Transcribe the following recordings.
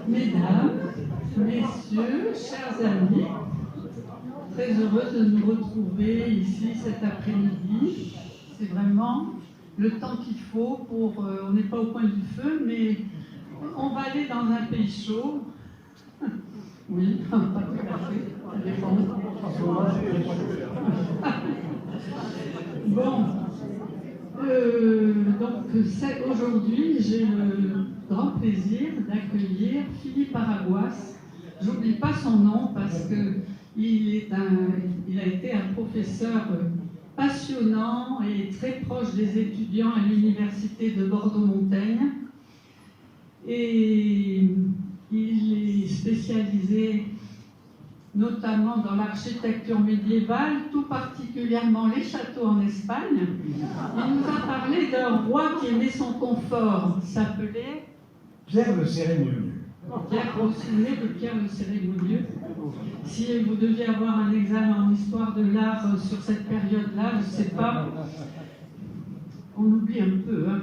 Mesdames, messieurs, chers amis, très heureuse de nous retrouver ici cet après-midi. C'est vraiment le temps qu'il faut pour... on n'est pas au coin du feu, mais on va aller dans un pays chaud. Oui, pas tout à fait, ça dépend. Bon, donc aujourd'hui, j'ai le grand plaisir d'accueillir Philippe Araguas. J'oublie pas son nom parce que il a été un professeur passionnant et très proche des étudiants à l'université de Bordeaux-Montaigne. Et il est spécialisé notamment dans l'architecture médiévale, tout particulièrement les châteaux en Espagne. Il nous a parlé d'un roi qui aimait son confort, s'appelait Pierre le Cérémonieux. Pierre, vous vous souvenez de Pierre le Cérémonieux? Si vous deviez avoir un examen en histoire de l'art sur cette période-là, je ne sais pas, on oublie un peu. Hein.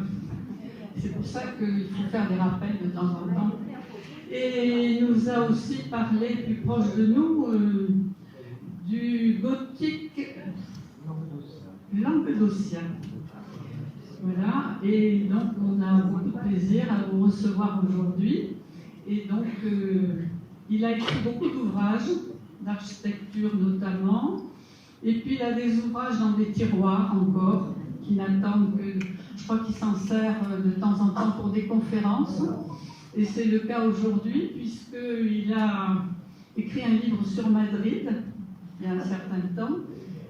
C'est pour ça qu'il faut faire des rappels de temps en temps. Et il nous a aussi parlé, plus proche de nous, du gothique languedocien. Voilà, et donc on a beaucoup de plaisir à vous recevoir aujourd'hui. Et donc, il a écrit beaucoup d'ouvrages, d'architecture notamment, et puis il a des ouvrages dans des tiroirs encore, qui n'attendent que, je crois qu'il s'en sert de temps en temps pour des conférences. Et c'est le cas aujourd'hui, puisqu'il a écrit un livre sur Madrid, il y a un certain temps,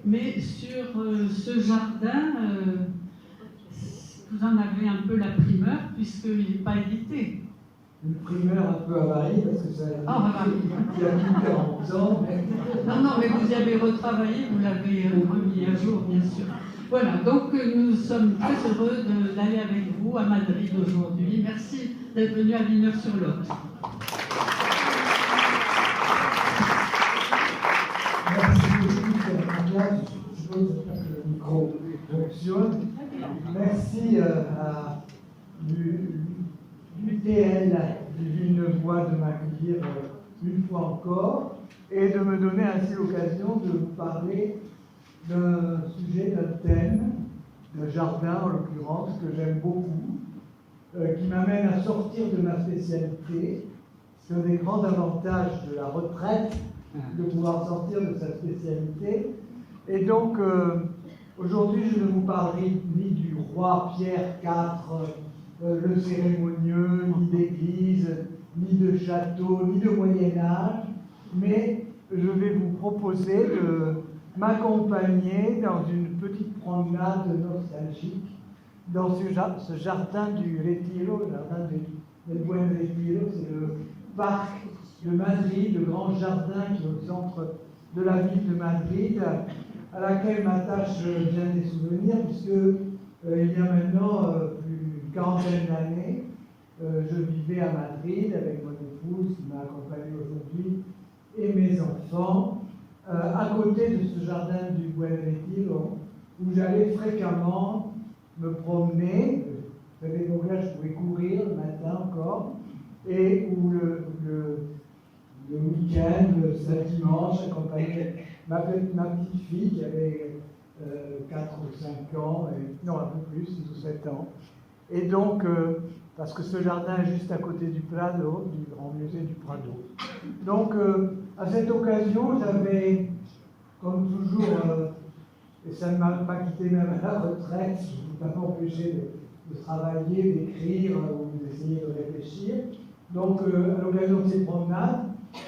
mais sur ce jardin, vous en avez un peu la primeur, puisqu'il n'est pas édité. Une primeur un peu avarie, parce que ça a plus de 40 ans. Mais... Non, mais vous y avez retravaillé, vous l'avez remis à jour, bien sûr. Voilà, donc nous sommes très heureux d'aller avec vous à Madrid aujourd'hui. Merci d'être venu à Villeneuve-sur-Lot. Merci beaucoup, Maria. Je suppose que le micro fonctionne. Merci à l'UTL du Villeneuvois de m'accueillir une fois encore et de me donner ainsi l'occasion de vous parler d'un sujet, d'un thème, d'un jardin en l'occurrence, que j'aime beaucoup, qui m'amène à sortir de ma spécialité. C'est un des grands avantages de la retraite, de pouvoir sortir de sa spécialité. Et donc, aujourd'hui, je ne vous parlerai ni du roi Pierre IV, le cérémonieux, ni d'église, ni de château, ni de Moyen-Âge, mais je vais vous proposer de m'accompagner dans une petite promenade nostalgique dans ce jardin du Retiro, le jardin del Buen Retiro, c'est le parc de Madrid, le grand jardin qui est au centre de la ville de Madrid, à laquelle m'attache bien des souvenirs, puisque il y a maintenant plus d'une quarantaine d'années, je vivais à Madrid avec mon épouse qui m'a accompagné aujourd'hui et mes enfants, à côté de ce jardin du Buen Retiro, où j'allais fréquemment me promener. Vous savez, donc là, je pouvais courir le matin encore, et où le week-end, le dimanche, j'accompagnais ma petite fille qui avait 4 ou 5 ans, non, un peu plus, 6 ou 7 ans. Et donc, parce que ce jardin est juste à côté du Prado, du grand musée du Prado. Donc, à cette occasion, j'avais, comme toujours, et ça ne m'a pas quitté même à la retraite, je ne m'a pas empêché de travailler, d'écrire ou d'essayer de réfléchir. Donc, à l'occasion de ces promenades,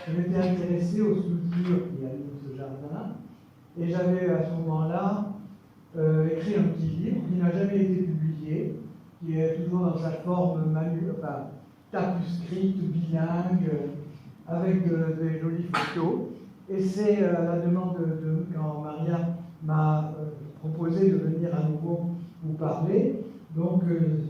je m'étais intéressé aux sculptures qui allaient dans ce jardin, et j'avais à ce moment-là écrit un petit livre qui n'a jamais été publié, qui est toujours dans sa forme tapuscrite, bilingue, avec des jolies photos. Et c'est à la demande quand Maria m'a proposé de venir à nouveau vous parler. Donc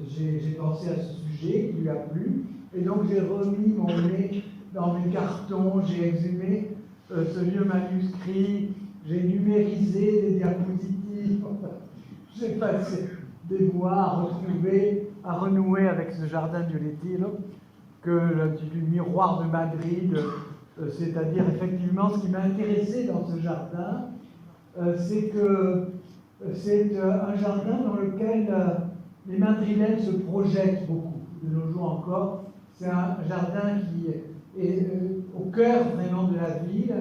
j'ai pensé à ce sujet qui lui a plu. Et donc j'ai remis mon nez dans mes cartons, j'ai exhumé ce vieux manuscrit, j'ai numérisé des diapositives, j'ai passé des mois à renouer avec ce jardin du Retiro, du miroir de Madrid, c'est-à-dire effectivement ce qui m'a intéressé dans ce jardin, c'est que c'est un jardin dans lequel les madrilènes se projettent beaucoup, de nos jours encore. C'est un jardin qui est au cœur vraiment de la ville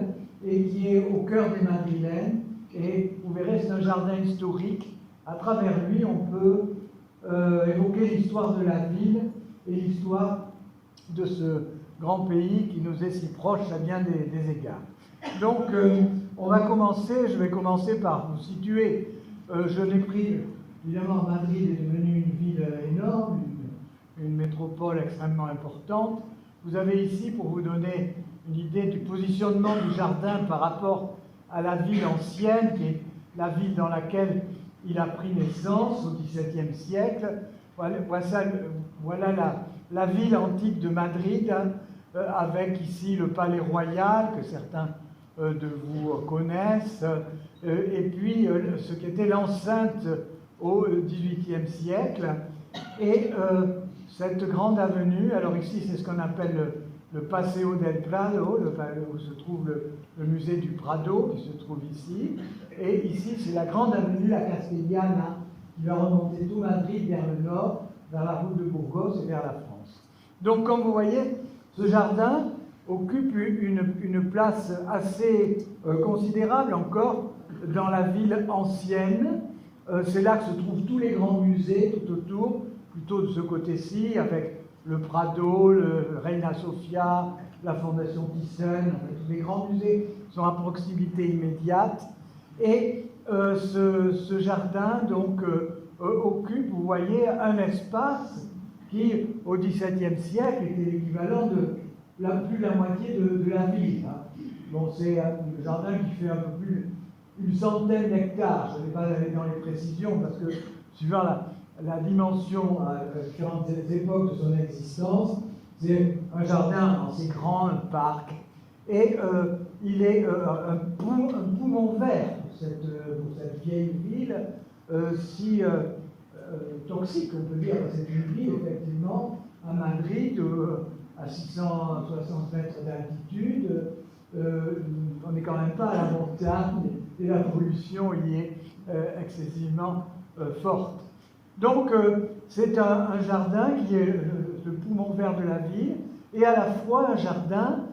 et qui est au cœur des madrilènes. Et vous verrez, c'est un jardin historique. À travers lui, on peut évoquer l'histoire de la ville et l'histoire de ce grand pays qui nous est si proche à bien des égards. Donc, je vais commencer par vous situer. Je l'ai pris, évidemment, Madrid est devenue une ville énorme, une métropole extrêmement importante. Vous avez ici, pour vous donner une idée du positionnement du jardin par rapport à la ville ancienne, qui est la ville dans laquelle il a pris naissance au XVIIe siècle. Voilà la ville antique de Madrid, avec ici le palais royal, que certains de vous connaissent, et puis ce qui était l'enceinte au XVIIIe siècle. Et cette grande avenue, alors ici c'est ce qu'on appelle le Paseo del Prado, où se trouve le musée du Prado, qui se trouve ici. Et ici, c'est la grande avenue, la Castellana, qui va remonter tout Madrid vers le nord, vers la route de Burgos et vers la France. Donc, comme vous voyez, ce jardin occupe une place assez considérable encore dans la ville ancienne. C'est là que se trouvent tous les grands musées tout autour, plutôt de ce côté-ci, avec le Prado, le Reina Sofia, la Fondation Thyssen, tous les grands musées sont à proximité immédiate. Et ce jardin donc occupe, vous voyez, un espace qui, au XVIIe siècle, était l'équivalent de plus de la moitié de la ville. Bon, c'est un jardin qui fait un peu plus d'une centaine d'hectares. Je ne vais pas aller dans les précisions parce que, suivant la dimension à différentes époques de son existence, c'est un jardin assez grand, un parc, et il est un poumon vert pour cette vieille ville, si toxique, on peut dire. C'est une ville, effectivement, à Madrid, à 660 mètres d'altitude. On n'est quand même pas à la montagne, et la pollution y est excessivement forte. Donc, c'est un jardin qui est le poumon vert de la ville, et à la fois un jardin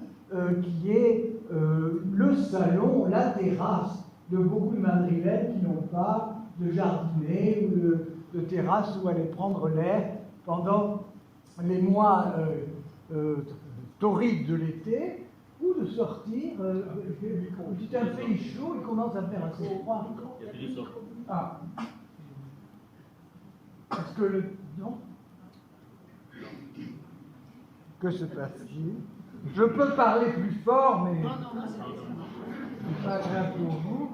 qui est le salon, la terrasse de beaucoup de madrilènes qui n'ont pas de jardinet ou de terrasse où aller prendre l'air pendant les mois torrides de l'été, ou de sortir. C'est un pays chaud, il commence à faire assez froid. Ah. Est-ce que le... Non. Que se passe-t-il? Je peux parler plus fort, mais... c'est pas grave pour vous.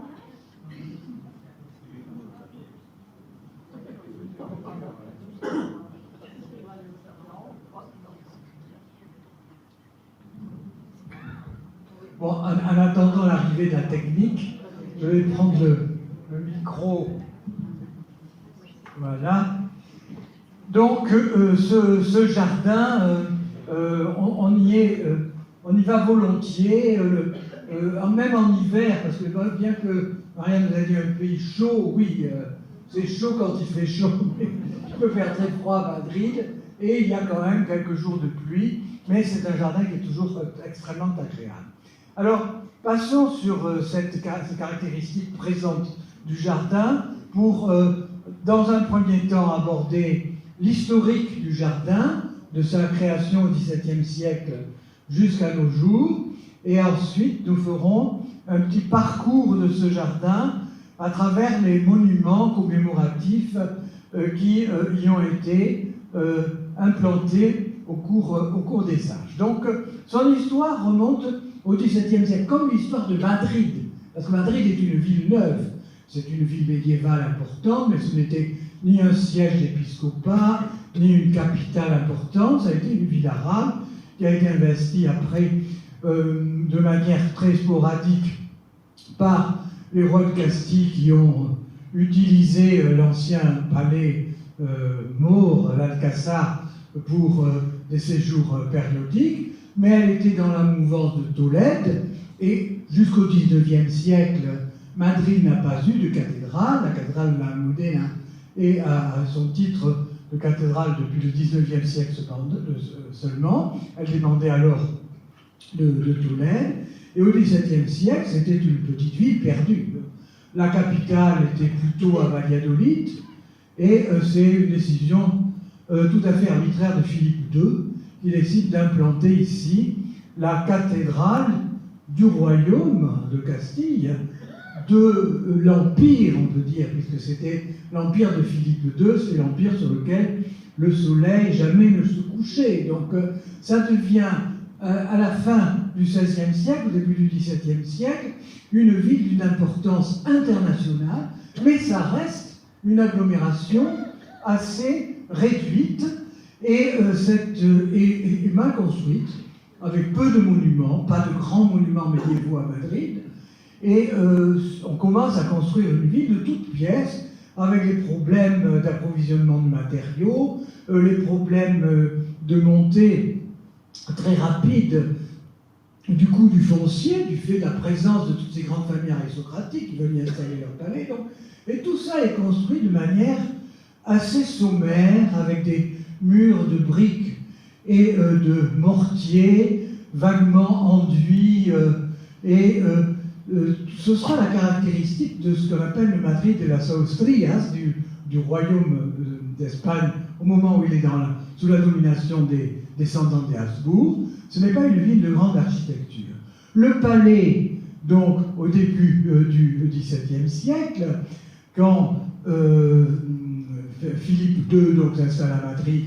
Bon, en attendant l'arrivée de la technique, je vais prendre le micro. Voilà. Donc, ce jardin, on y va volontiers, même en hiver, parce que bien que Marianne nous a dit un pays chaud, oui, c'est chaud quand il fait chaud, mais il peut faire très froid à Madrid, et il y a quand même quelques jours de pluie, mais c'est un jardin qui est toujours extrêmement agréable. Alors, passons sur ces caractéristiques présentes du jardin pour, dans un premier temps, aborder l'historique du jardin, de sa création au XVIIe siècle jusqu'à nos jours, et ensuite nous ferons un petit parcours de ce jardin à travers les monuments commémoratifs qui y ont été implantés au cours des âges. Donc, son histoire remonte au XVIIe siècle, comme l'histoire de Madrid, parce que Madrid est une ville neuve, c'est une ville médiévale importante, mais ce n'était ni un siège d'épiscopat, ni une capitale importante, ça a été une ville arabe qui a été investie après de manière très sporadique par les rois de Castille qui ont utilisé l'ancien palais maure, l'Alcazar, pour des séjours périodiques, mais elle était dans la mouvance de Tolède, et jusqu'au XIXe siècle, Madrid n'a pas eu de cathédrale. La cathédrale de la Almudena est à son titre de cathédrale depuis le XIXe siècle seulement. Elle dépendait alors de Tolède. Et au XVIIe siècle, c'était une petite ville perdue. La capitale était plutôt à Valladolid, et c'est une décision tout à fait arbitraire de Philippe II qui décide d'implanter ici la cathédrale du royaume de Castille, de l'Empire, on peut dire, puisque c'était l'Empire de Philippe II, c'est l'Empire sur lequel le soleil jamais ne se couchait. Donc ça devient, à la fin du XVIe siècle, au début du XVIIe siècle, une ville d'une importance internationale, mais ça reste une agglomération assez réduite et mal construite, avec peu de monuments, pas de grands monuments médiévaux à Madrid. Et on commence à construire une ville de toutes pièces, avec les problèmes d'approvisionnement de matériaux, les problèmes de montée très rapide du coût du foncier, du fait de la présence de toutes ces grandes familles aristocratiques qui veulent y installer leur palais. Donc, et tout ça est construit de manière assez sommaire, avec des murs de briques et de mortier vaguement enduits, ce sera la caractéristique de ce qu'on appelle le Madrid de las Austrias, du royaume d'Espagne, au moment où il est sous la domination des descendants des Habsbourg. Ce n'est pas une ville de grande architecture. Le palais, donc, au début du XVIIe siècle, quand Philippe II s'installe à Madrid,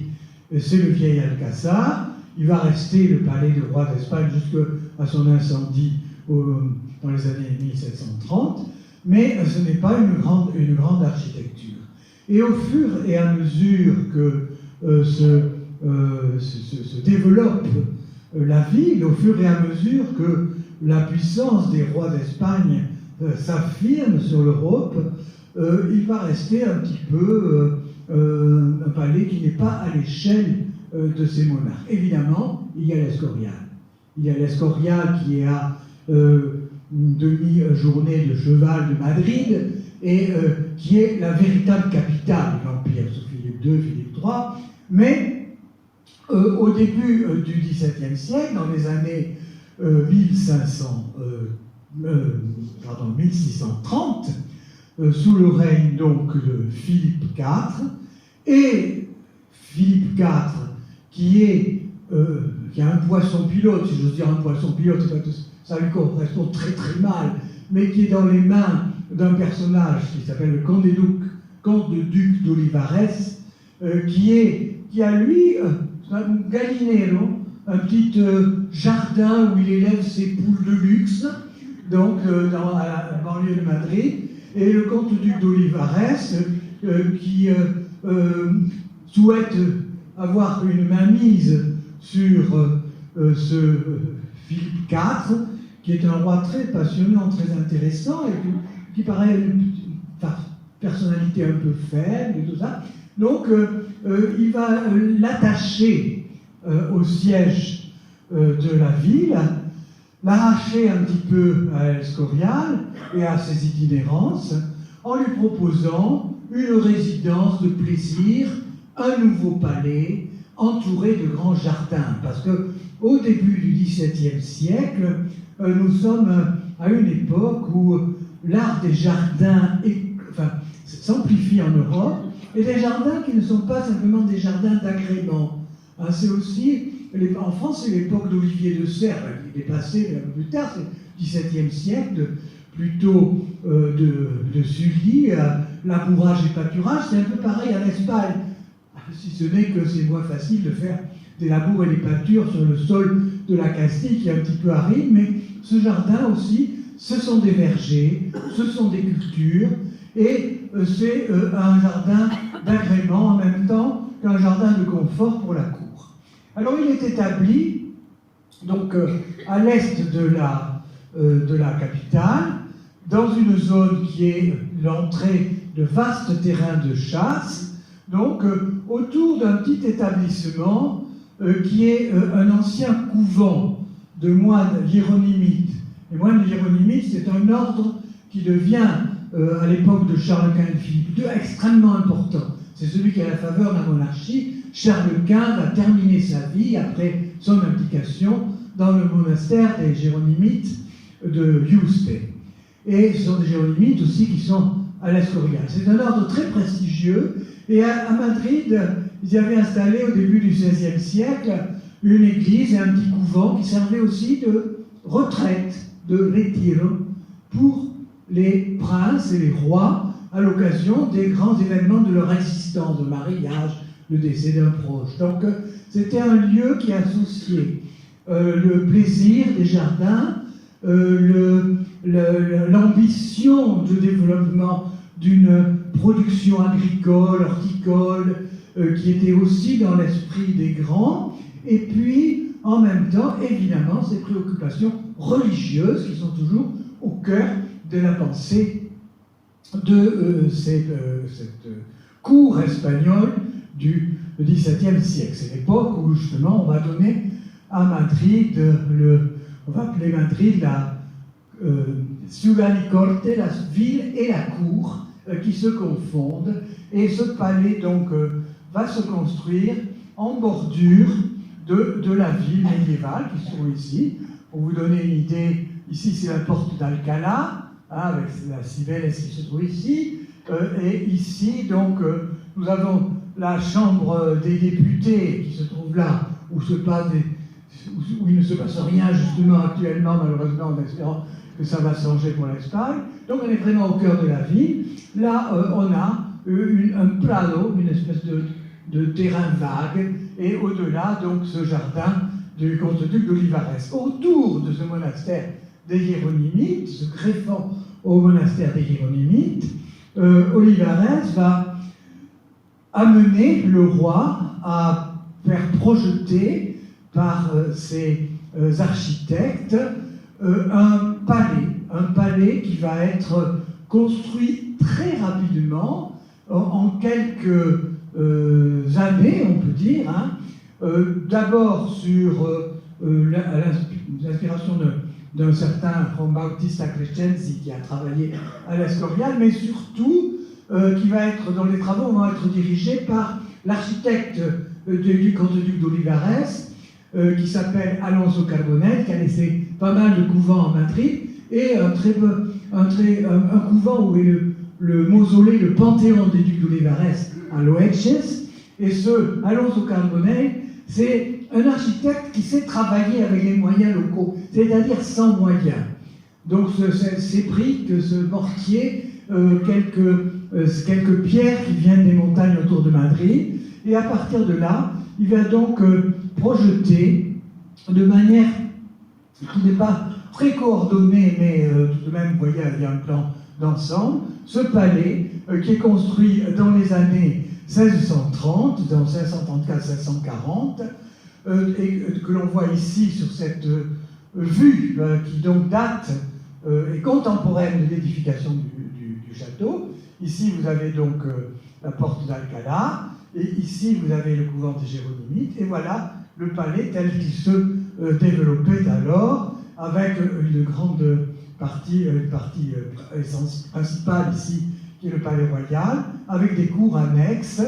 c'est le vieil Alcazar. Il va rester le palais du roi d'Espagne jusqu'à son incendie dans les années 1730, mais ce n'est pas une grande architecture. Et au fur et à mesure que se développe la ville, au fur et à mesure que la puissance des rois d'Espagne s'affirme sur l'Europe, il va rester un petit peu un palais qui n'est pas à l'échelle de ces monarques. Évidemment, il y a l'Escorial. Il y a l'Escorial qui est à une demi-journée de cheval de Madrid et qui est la véritable capitale de l'Empire sous Philippe II, Philippe III. Mais au début du XVIIe siècle, dans les années 1630, sous le règne donc de Philippe IV, et Philippe IV qui a un poisson pilote, si j'ose dire un poisson pilote, ça lui correspond très très mal, mais qui est dans les mains d'un personnage qui s'appelle le comte de duc d'Olivares, qui a lui un gallinero, un petit jardin où il élève ses poules de luxe, donc à la banlieue de Madrid, et le comte-duc d'Olivares qui souhaite avoir une mainmise sur ce Philippe IV, qui est un roi très passionnant, très intéressant, et qui paraît une personnalité un peu faible et tout ça. Donc, il va l'attacher au siège de la ville, l'arracher un petit peu à l'Escorial et à ses itinérances, en lui proposant une résidence de plaisir, un nouveau palais, entouré de grands jardins. Parce qu'au début du XVIIe siècle, nous sommes à une époque où l'art des jardins s'amplifie en Europe, et des jardins qui ne sont pas simplement des jardins d'agrément. C'est aussi, en France, c'est l'époque d'Olivier de Serres, qui est passé un peu plus tard, c'est le XVIIe siècle, plutôt de Sully, labourage et pâturage. C'est un peu pareil en Espagne, si ce n'est que c'est moins facile de faire des labours et des pâtures sur le sol de la Castille, qui est un petit peu aride, mais ce jardin aussi, ce sont des vergers, ce sont des cultures, et c'est un jardin d'agrément en même temps qu'un jardin de confort pour la cour. Alors il est établi donc à l'est de la capitale, dans une zone qui est l'entrée de vastes terrains de chasse, donc autour d'un petit établissement qui est un ancien couvent de moines hiéronymites. Les moines hiéronymites, c'est un ordre qui devient, à l'époque de Charles Quint et Philippe II, extrêmement important. C'est celui qui est à la faveur de la monarchie. Charles Quint va terminer sa vie, après son implication, dans le monastère des Jéronymites de Yuste. Et ce sont des Jéronymites aussi qui sont à l'Escorial. C'est un ordre très prestigieux. Et à Madrid, ils avaient installé au début du XVIe siècle une église et un petit couvent qui servait aussi de retraite, de retiro, pour les princes et les rois à l'occasion des grands événements de leur existence, de mariage, le décès d'un proche. Donc c'était un lieu qui associait le plaisir des jardins, l'ambition de développement d'une production agricole, horticole, qui était aussi dans l'esprit des grands, et puis en même temps, évidemment, ces préoccupations religieuses qui sont toujours au cœur de la pensée de cette cour espagnole du XVIIe siècle. C'est l'époque où justement on va donner à Madrid, on va appeler Madrid la Ciudad y Corte, la ville et la cour qui se confondent, et ce palais donc va se construire en bordure de la ville médiévale qui se trouve ici. Pour vous donner une idée, ici c'est la porte d'Alcalá, avec la Cibeles qui se trouve ici, et ici donc nous avons la chambre des députés qui se trouve là, où il ne se passe rien justement actuellement, malheureusement, en espérant que ça va changer pour l'Espagne. Donc on est vraiment au cœur de la ville. Là, on a un plano, une espèce de terrain vague, et au-delà, donc, ce jardin du comte-duc d'Olivares. Autour de ce monastère des Hiéronymites, se greffant au monastère des Hiéronymites, Olivares va amener le roi à faire projeter par ses architectes un palais qui va être construit très rapidement, en quelques années, on peut dire, hein, d'abord sur l'inspiration d'un certain Juan Bautista Crescenzi qui a travaillé à l'Escorial, mais surtout qui va être, dont les travaux vont être dirigés par l'architecte du comte-duc d'Olivares, qui s'appelle Alonso Carbonell, qui a laissé pas mal de couvents à Madrid, et un couvent où est le mausolée, le panthéon des ducs d'Olivares à Loeches. Et ce Alonso Carbonell, c'est un architecte qui sait travailler avec les moyens locaux, c'est-à-dire sans moyens. Donc c'est pris que ce mortier, quelques pierres qui viennent des montagnes autour de Madrid, et à partir de là, il va donc projeter de manière qui n'est pas très coordonnée, mais tout de même, vous voyez, il y a un plan d'ensemble, ce palais qui est construit dans les années 1630, dans 1634-1640, et que l'on voit ici sur cette vue qui donc date et contemporaine de l'édification du château. Ici, vous avez donc la porte d'Alcalá, et ici, vous avez le couvent des Jéronymites, et voilà le palais tel qu'il se développait alors, avec une grande partie principale ici, qui est le palais royal, avec des cours annexes,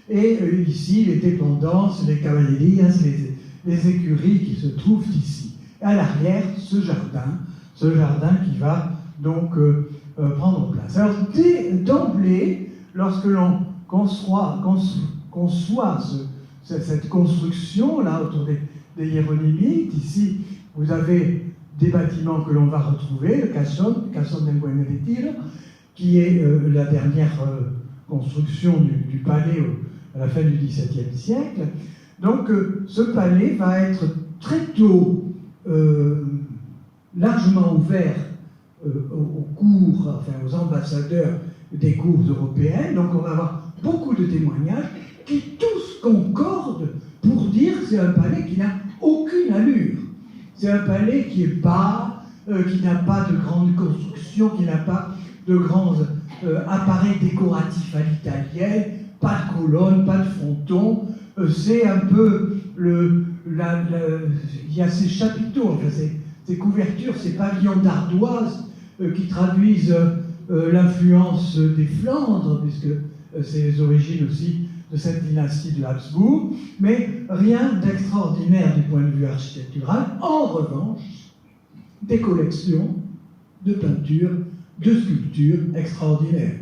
et ici, les dépendances, les cavallerias, les écuries qui se trouvent ici. Et à l'arrière, ce jardin qui va donc prendre place. Alors, d'emblée, lorsque l'on conçoit cette construction-là autour des Hiéronymites, ici, vous avez des bâtiments que l'on va retrouver, le Casson del Buen Retiro, qui est la dernière construction du palais à la fin du XVIIe siècle. Donc, ce palais va être très tôt largement ouvert aux cours, enfin aux ambassadeurs des cours européennes. Donc, on va avoir beaucoup de témoignages qui tous concordent pour dire que c'est un palais qui n'a aucune allure. C'est un palais qui est bas, qui n'a pas de grande construction, qui n'a pas de grands appareils décoratifs à l'italienne, pas de colonnes, pas de fronton. C'est un peu il y a ces chapiteaux, enfin, ces couvertures, ces pavillons d'ardoise qui traduisent l'influence des Flandres, puisque c'est les origines aussi de cette dynastie de Habsbourg, mais rien d'extraordinaire du point de vue architectural. En revanche, des collections de peintures, de sculptures extraordinaires.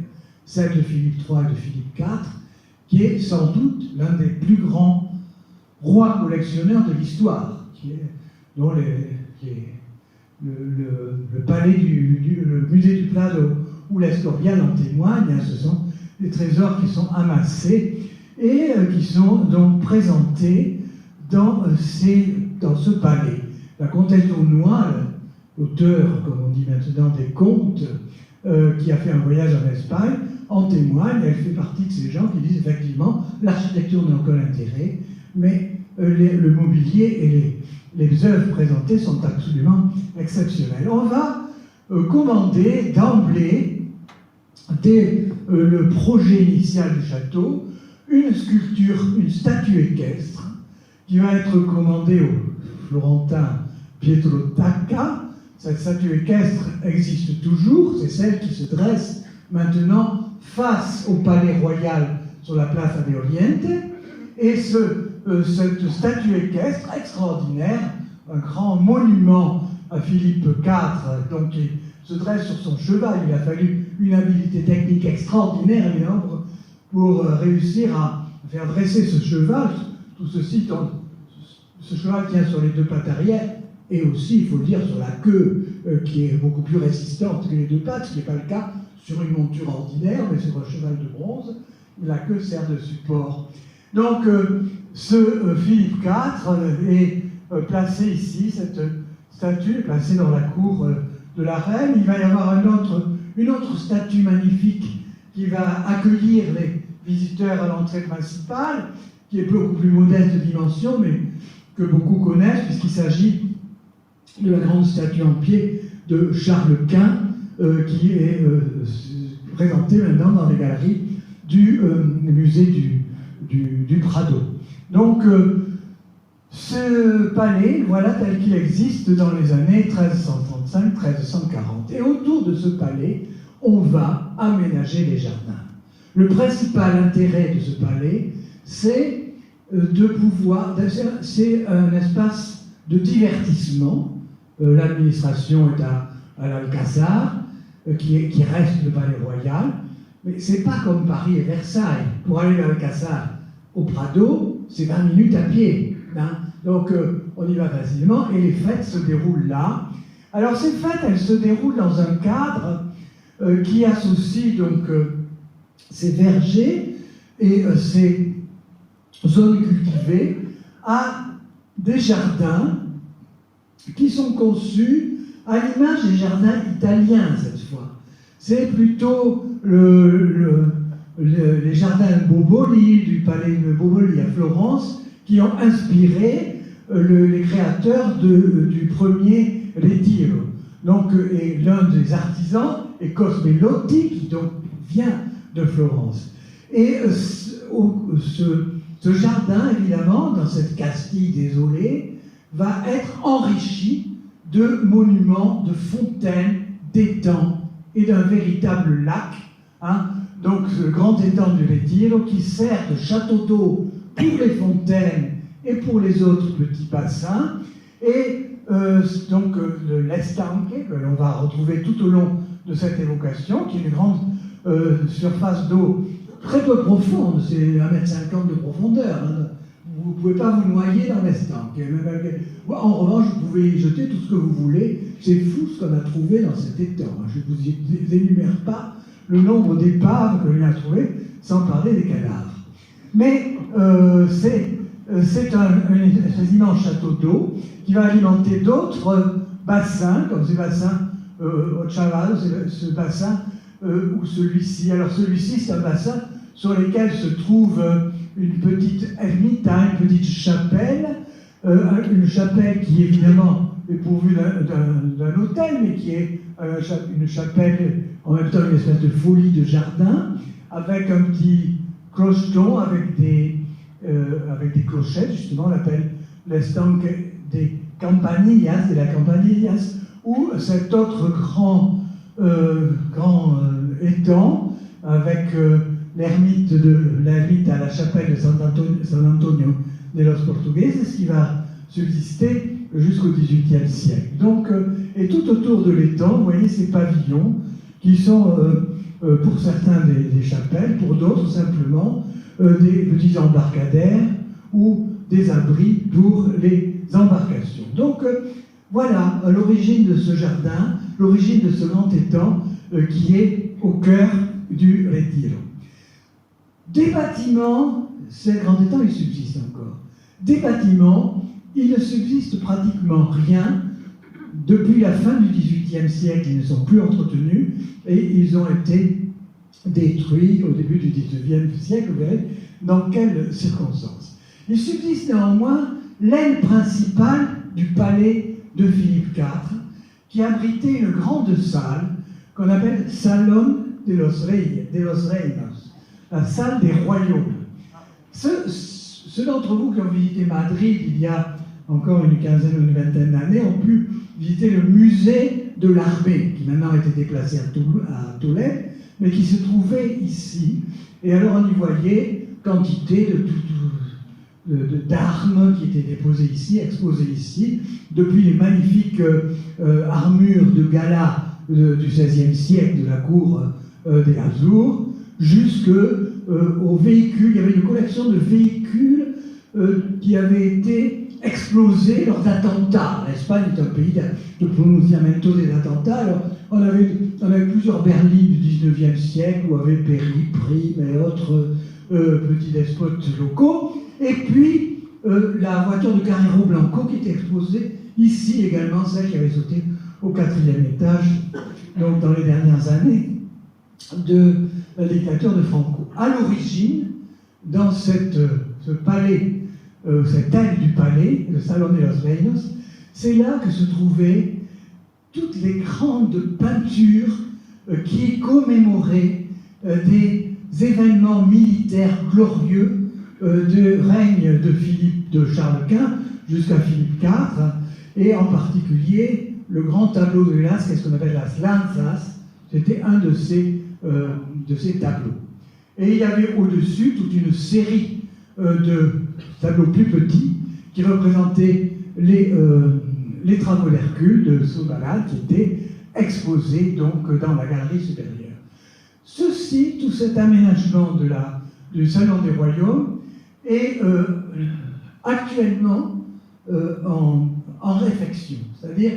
Celle de Philippe III et de Philippe IV, qui est sans doute l'un des plus grands rois collectionneurs de l'histoire, dont le palais le musée du Prado ou l'Escorial en témoignent. Ce sont des trésors qui sont amassés et qui sont donc présentés dans ce palais. La comtesse d'Aulnoy, l'auteur, comme on dit maintenant, des contes, qui a fait un voyage en Espagne, en témoigne. Elle fait partie de ces gens qui disent effectivement l'architecture n'a aucun intérêt, mais le mobilier et les œuvres présentées sont absolument exceptionnelles. On va commander d'emblée, dès le projet initial du château, une sculpture, une statue équestre, qui va être commandée au Florentin Pietro Tacca. Cette statue équestre existe toujours, c'est celle qui se dresse maintenant face au palais royal sur la place Ade Oriente. Et cette statue équestre extraordinaire, un grand monument à Philippe IV, donc qui se dresse sur son cheval. Il a fallu une habileté technique extraordinaire, évidemment, pour réussir à faire dresser ce cheval. Tout ceci, ce cheval tient sur les deux pattes arrière, et aussi, il faut le dire, sur la queue, qui est beaucoup plus résistante que les deux pattes, ce qui n'est pas le cas sur une monture ordinaire, mais sur un cheval de bronze, la queue sert de support. Donc, ce Philippe IV est placé ici, cette statue est placée dans la cour de la reine. Il va y avoir une autre statue magnifique qui va accueillir les visiteurs à l'entrée principale, qui est beaucoup plus modeste de dimension, mais que beaucoup connaissent, puisqu'il s'agit de la grande statue en pied de Charles Quint, qui est présentée maintenant dans les galeries du musée du Prado. Donc, ce palais, voilà tel qu'il existe dans les années 1335-1340. Et autour de ce palais, on va aménager les jardins. Le principal intérêt de ce palais, c'est c'est un espace de divertissement. L'administration est à l'Alcazar, qui reste le palais royal, mais c'est pas comme Paris et Versailles. Pour aller à l'Alcazar au Prado, c'est 20 minutes à pied. Hein. Donc on y va facilement, et les fêtes se déroulent là. Alors ces fêtes, elles se déroulent dans un cadre qui associe donc ces vergers et ces zones cultivées à des jardins qui sont conçus à l'image des jardins italiens cette fois. C'est plutôt les jardins Boboli, du palais de Boboli à Florence, qui ont inspiré les créateurs du premier Retiro. Donc, et l'un des artisans est Cosme Lotti, qui donc vient de Florence. Et ce jardin, évidemment, dans cette Castille désolée, va être enrichi de monuments, de fontaines, d'étangs et d'un véritable lac. Hein. Donc, le grand étang du Retiro qui sert de château d'eau pour les fontaines et pour les autres petits bassins. Et donc, l'estanque, que l'on va retrouver tout au long de cette évocation, qui est une grande surface d'eau très peu profonde, c'est 1,50 m de profondeur. Hein. Vous ne pouvez pas vous noyer dans l'estanque. En revanche, vous pouvez y jeter tout ce que vous voulez. C'est fou ce qu'on a trouvé dans cet étang. Je ne vous énumère pas le nombre d'épaves que l'on a trouvées, sans parler des cadavres. Mais c'est un immense château d'eau qui va alimenter d'autres bassins, comme ces bassins au Chaval, ce bassin ou celui-ci. Alors celui-ci, c'est un bassin sur lequel se trouve une petite ermita, une petite chapelle, une chapelle qui évidemment est pourvu d'un hôtel, mais qui est une chapelle, en même temps une espèce de folie de jardin, avec un petit clocheton, avec des clochettes, justement, on l'appelle l'Estanque des Campanillas, de la Campanillas, ou cet autre grand étang, avec l'ermite à la chapelle de San Antonio de los Portugueses, ce qui va subsister jusqu'au XVIIIe siècle. Donc, et tout autour de l'étang, vous voyez ces pavillons qui sont, pour certains, des chapelles, pour d'autres, simplement, des petits embarcadères ou des abris pour les embarcations. Donc, voilà l'origine de ce jardin, l'origine de ce grand étang qui est au cœur du Retiro. Des bâtiments, ce grand étang, il subsiste encore. Des bâtiments, il ne subsiste pratiquement rien. Depuis la fin du XVIIIe siècle, ils ne sont plus entretenus et ils ont été détruits au début du XIXe siècle. Vous verrez dans quelles circonstances. Il subsiste néanmoins l'aile principale du palais de Philippe IV, qui abritait une grande salle qu'on appelle Salón de los Reinos, la salle des royaumes. Ceux d'entre vous qui ont visité Madrid il y a encore une quinzaine ou une vingtaine d'années ont pu visiter le musée de l'armée, qui maintenant a été déplacé à Tolède, mais qui se trouvait ici. Et alors on y voyait quantité d'armes qui étaient déposées ici, exposées ici, depuis les magnifiques armures de gala du XVIe siècle de la cour des Habsbourg, jusqu'aux véhicules. Il y avait une collection de véhicules qui avaient été explosés lors d'attentats. L'Espagne est un pays de pronunciamento des attentats. Alors, on avait plusieurs berlines du XIXe siècle où avaient péri Prime et autres petits despotes locaux. Et puis, la voiture de Carrero Blanco qui était exposée ici également, celle qui avait sauté au 4e étage, donc dans les dernières années de la dictature de Franco. À l'origine, dans ce palais, cette aile du palais, le Salón de los Reinos, c'est là que se trouvaient toutes les grandes peintures qui commémoraient des événements militaires glorieux du règne de Charles Quint jusqu'à Philippe IV, et en particulier le grand tableau de Velázquez, ce qu'on appelle las Lanzas, c'était un de ces tableaux. Et il y avait au-dessus toute une série de tableaux plus petits qui représentaient les travaux d'Hercule de Sobala, qui étaient exposés donc dans la galerie supérieure. Tout cet aménagement du Salon des Royaumes est actuellement en réflexion. C'est-à-dire,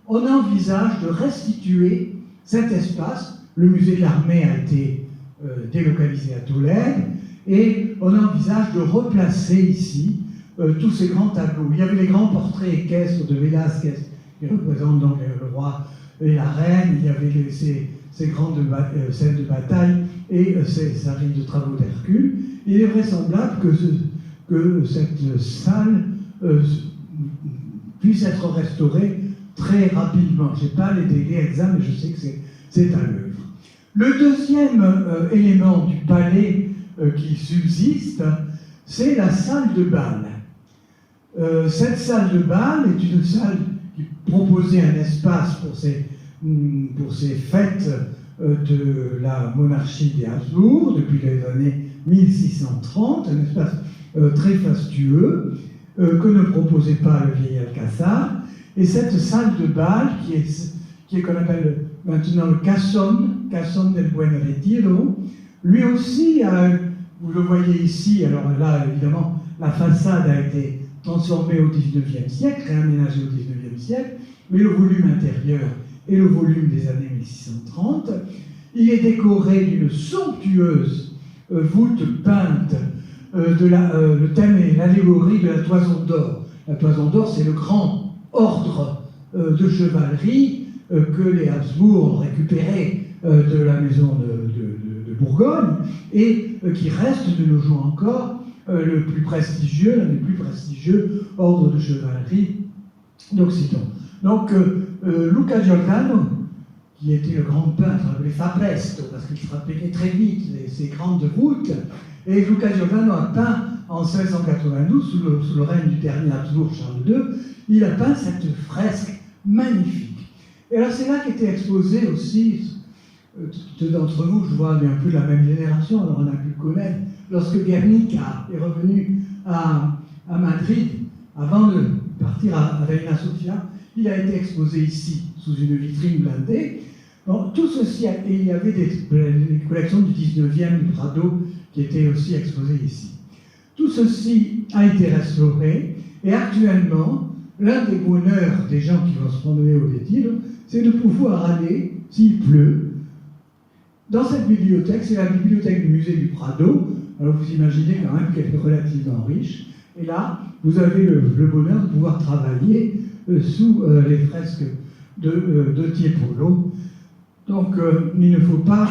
on envisage de restituer cet espace. Le musée de l'armée a été délocalisé à Tolède, et on envisage de replacer ici tous ces grands tableaux. Il y avait les grands portraits équestres de Velázquez, qui représentent donc le roi et la reine. Il y avait ces grandes scènes de bataille et ces séries de travaux d'Hercule. Il est vraisemblable que cette salle puisse être restaurée très rapidement. Je n'ai pas les délais exacts, mais je sais que c'est à l'œuvre. Le deuxième élément du palais qui subsiste, c'est la salle de bal. Cette salle de bal est une salle qui proposait un espace pour ces fêtes de la monarchie des Habsbourg depuis les années 1630, un espace très fastueux que ne proposait pas le vieil Alcázar. Et cette salle de bal, qui est qu'on appelle maintenant le Casson del Buen Retiro, lui aussi, vous le voyez ici, alors là, évidemment, la façade a été transformée au XIXe siècle, réaménagée au XIXe siècle, mais le volume intérieur est le volume des années 1630. Il est décoré d'une somptueuse voûte peinte, le thème est l'allégorie de la Toison d'Or. La Toison d'Or, c'est le grand ordre de chevalerie que les Habsbourg ont récupéré de la maison de Bourgogne et qui reste de nos jours encore le plus prestigieux, l'un des plus prestigieux ordres de chevalerie d'Occident. Donc, Luca Giordano, qui était le grand peintre, appelé Fapresto, parce qu'il frappait très vite ces grandes voûtes, et Luca Giordano a peint en 1692, sous le règne du dernier Habsbourg, Charles II, il a peint cette fresque magnifique. Et alors c'est là qu'était exposé aussi, tous d'entre vous, je vois, un peu de la même génération, alors on a pu le connaître, lorsque Guernica est revenu à Madrid, avant de partir à Reina Sofia, il a été exposé ici, sous une vitrine blindée. Bon, tout ceci, et il y avait des collections du 19e du Prado qui étaient aussi exposées ici. Tout ceci a été restauré, et actuellement, l'un des bonheurs des gens qui vont se promener au Retiro, c'est de pouvoir aller, s'il pleut, dans cette bibliothèque. C'est la bibliothèque du musée du Prado. Alors vous imaginez quand même qu'elle est relativement riche. Et là, vous avez le bonheur de pouvoir travailler sous les fresques de Tiepolo. Donc il ne faut pas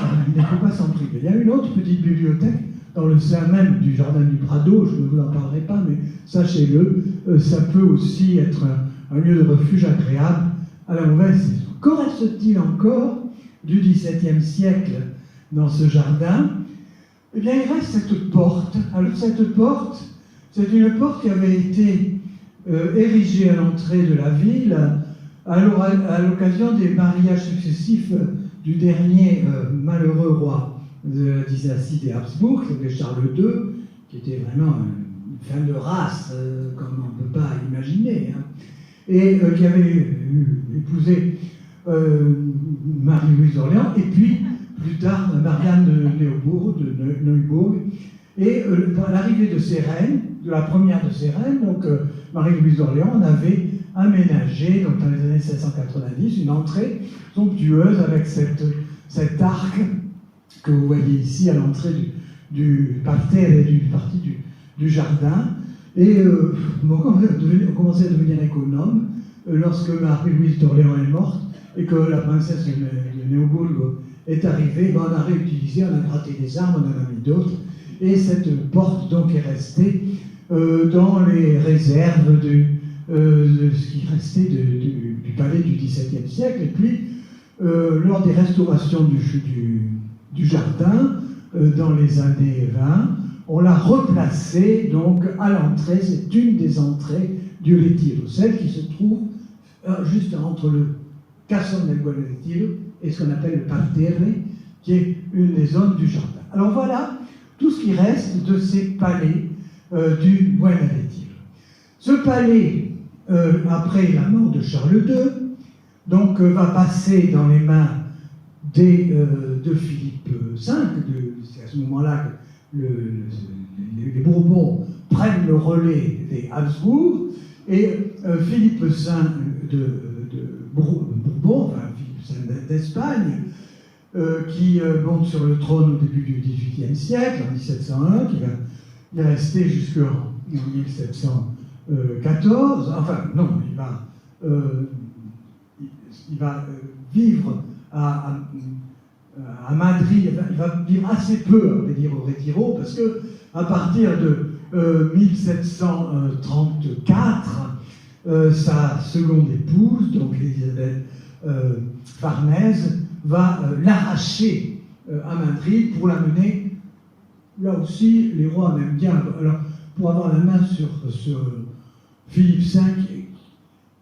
s'en priver. Il y a une autre petite bibliothèque dans le sein même du jardin du Prado, je ne vous en parlerai pas, mais sachez-le, ça peut aussi être un lieu de refuge agréable à la mauvaise saison. Qu'en reste-t-il encore du XVIIe siècle dans ce jardin? Eh bien, il reste cette porte. Alors cette porte, c'est une porte qui avait été érigée à l'entrée de la ville à l'occasion des mariages successifs du dernier malheureux roi de la dynastie des Habsbourg, c'était Charles II, qui était vraiment une femme de race, comme on ne peut pas imaginer, hein, et qui avait épousé Marie-Louise d'Orléans, et puis plus tard Marianne de Neubourg. Et à l'arrivée de ces reines, de la première de ces reines, donc Marie-Louise d'Orléans, on avait aménagé, donc dans les années 1690, une entrée somptueuse avec cet arc que vous voyez ici à l'entrée du parterre et du partie du jardin. Et on commençait à devenir économe lorsque Marie-Louise d'Orléans est morte et que la princesse de Neubourg est arrivée. On a réutilisé, on a gratté des arbres, on en a mis d'autres. Et cette porte donc est restée dans les réserves de ce qui restait du palais du XVIIe siècle. Et puis, lors des restaurations du jardin, dans les années 20, on l'a replacé donc à l'entrée. C'est une des entrées du Retiro, celle qui se trouve juste entre le Casson del Buen Retiro et ce qu'on appelle le parterre, qui est une des zones du jardin. Alors voilà tout ce qui reste de ces palais du Buen Retiro. Ce palais, après la mort de Charles II, donc va passer dans les mains de Philippe V. C'est à ce moment-là que les Bourbons prennent le relais des Habsbourg, et Philippe V de Bourbon, enfin Philippe V d'Espagne, qui monte sur le trône au début du XVIIIe siècle, en 1701, qui va rester jusqu'en 1714. Enfin, non, il va vivre à Madrid. Il va vivre assez peu, on va dire, au Retiro, parce que à partir de 1734, sa seconde épouse, donc Elisabeth Farnèse, va l'arracher à Madrid pour l'amener. Là aussi, les rois aiment bien. Alors, pour avoir la main sur Philippe V,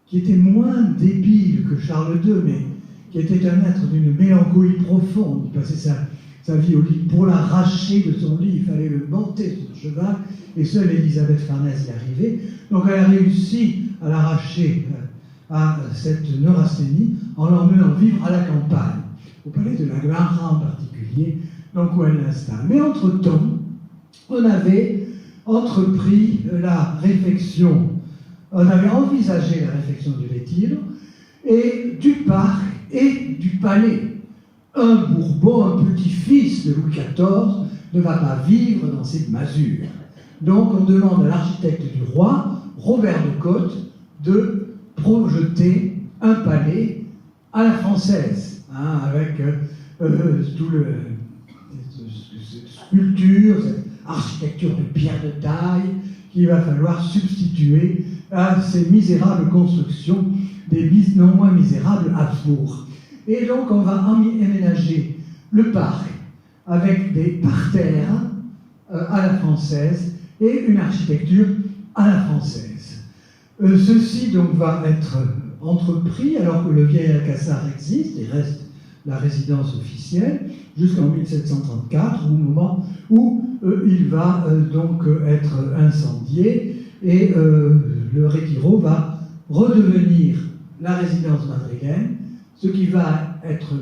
qui était moins débile que Charles II, mais qui était un être d'une mélancolie profonde. Il passait sa vie au lit. Pour l'arracher de son lit, il fallait le monter sur son cheval, et seule Elisabeth Farnèse y arrivait. Donc elle a réussi à l'arracher à cette neurasthénie en l'emmenant vivre à la campagne, au palais de la Granja en particulier, donc où elle l'installe. Mais entre-temps, on avait entrepris la réfection, on avait envisagé la réfection du Retiro et du parc et du palais. Un Bourbon, un petit-fils de Louis XIV, ne va pas vivre dans cette masure. Donc on demande à l'architecte du roi, Robert de Cotte, de projeter un palais à la française, hein, avec tout cette sculpture, cette architecture de pierre de taille qu'il va falloir substituer à ces misérables constructions des des non moins misérables Habsbourg. Et donc on va aménager le parc avec des parterres à la française et une architecture à la française. Ceci donc va être entrepris alors que le vieil Alcazar existe et reste la résidence officielle jusqu'en 1734, au moment où il va donc être incendié et le Retiro va redevenir la résidence madrilène, ce qui va être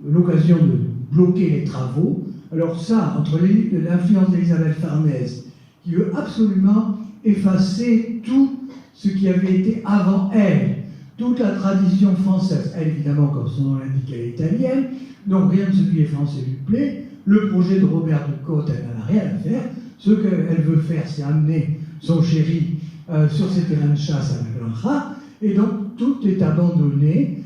l'occasion de bloquer les travaux. Alors ça, entre l'influence d'Elisabeth Farnèse, qui veut absolument effacer tout ce qui avait été avant elle, toute la tradition française, elle évidemment, comme son nom l'indique, elle est italienne, donc rien de ce qui est français lui plaît. Le projet de Robert de Cotte, elle n'en a rien à faire. Ce qu'elle veut faire, c'est amener son chéri sur ses terrains de chasse à la Granja, et donc tout est abandonné.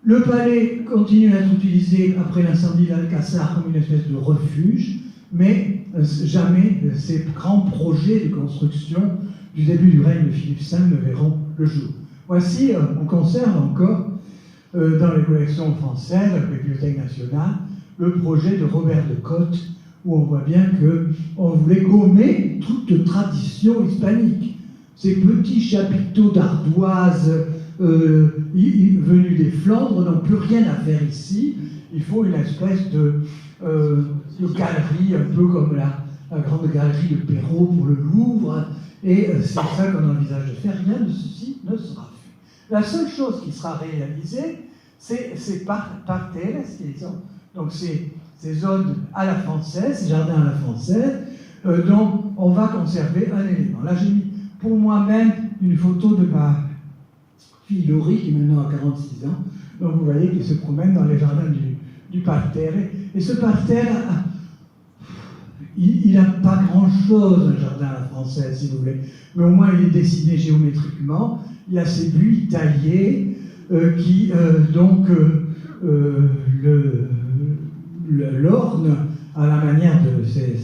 Le palais continue à être utilisé après l'incendie d'Alcazar comme une espèce de refuge, mais jamais ces grands projets de construction du début du règne de Philippe V ne verront le jour. Voici, on conserve encore dans les collections françaises, la Bibliothèque nationale, le projet de Robert de Cotte, où on voit bien qu'on voulait gommer toute tradition hispanique. Ces petits chapiteaux d'ardoise venus des Flandres n'ont plus rien à faire ici. Il faut une espèce de galerie, un peu comme la grande galerie de Perrault pour le Louvre, et c'est ça qu'on envisage de faire. Rien de ceci ne sera fait. La seule chose qui sera réalisée, c'est ces parterres, donc ces zones à la française, ces jardins à la française, dont on va conserver un élément. Là, j'ai mis pour moi-même une photo de ma fille Laurie, qui maintenant a 46 ans. Donc vous voyez qu'il se promène dans les jardins du parterre. Et ce parterre, il n'a pas grand-chose, un jardin à la française, si vous voulez. Mais au moins, il est dessiné géométriquement. Il y a ces buis taillés qui, l'ornent à la manière de ces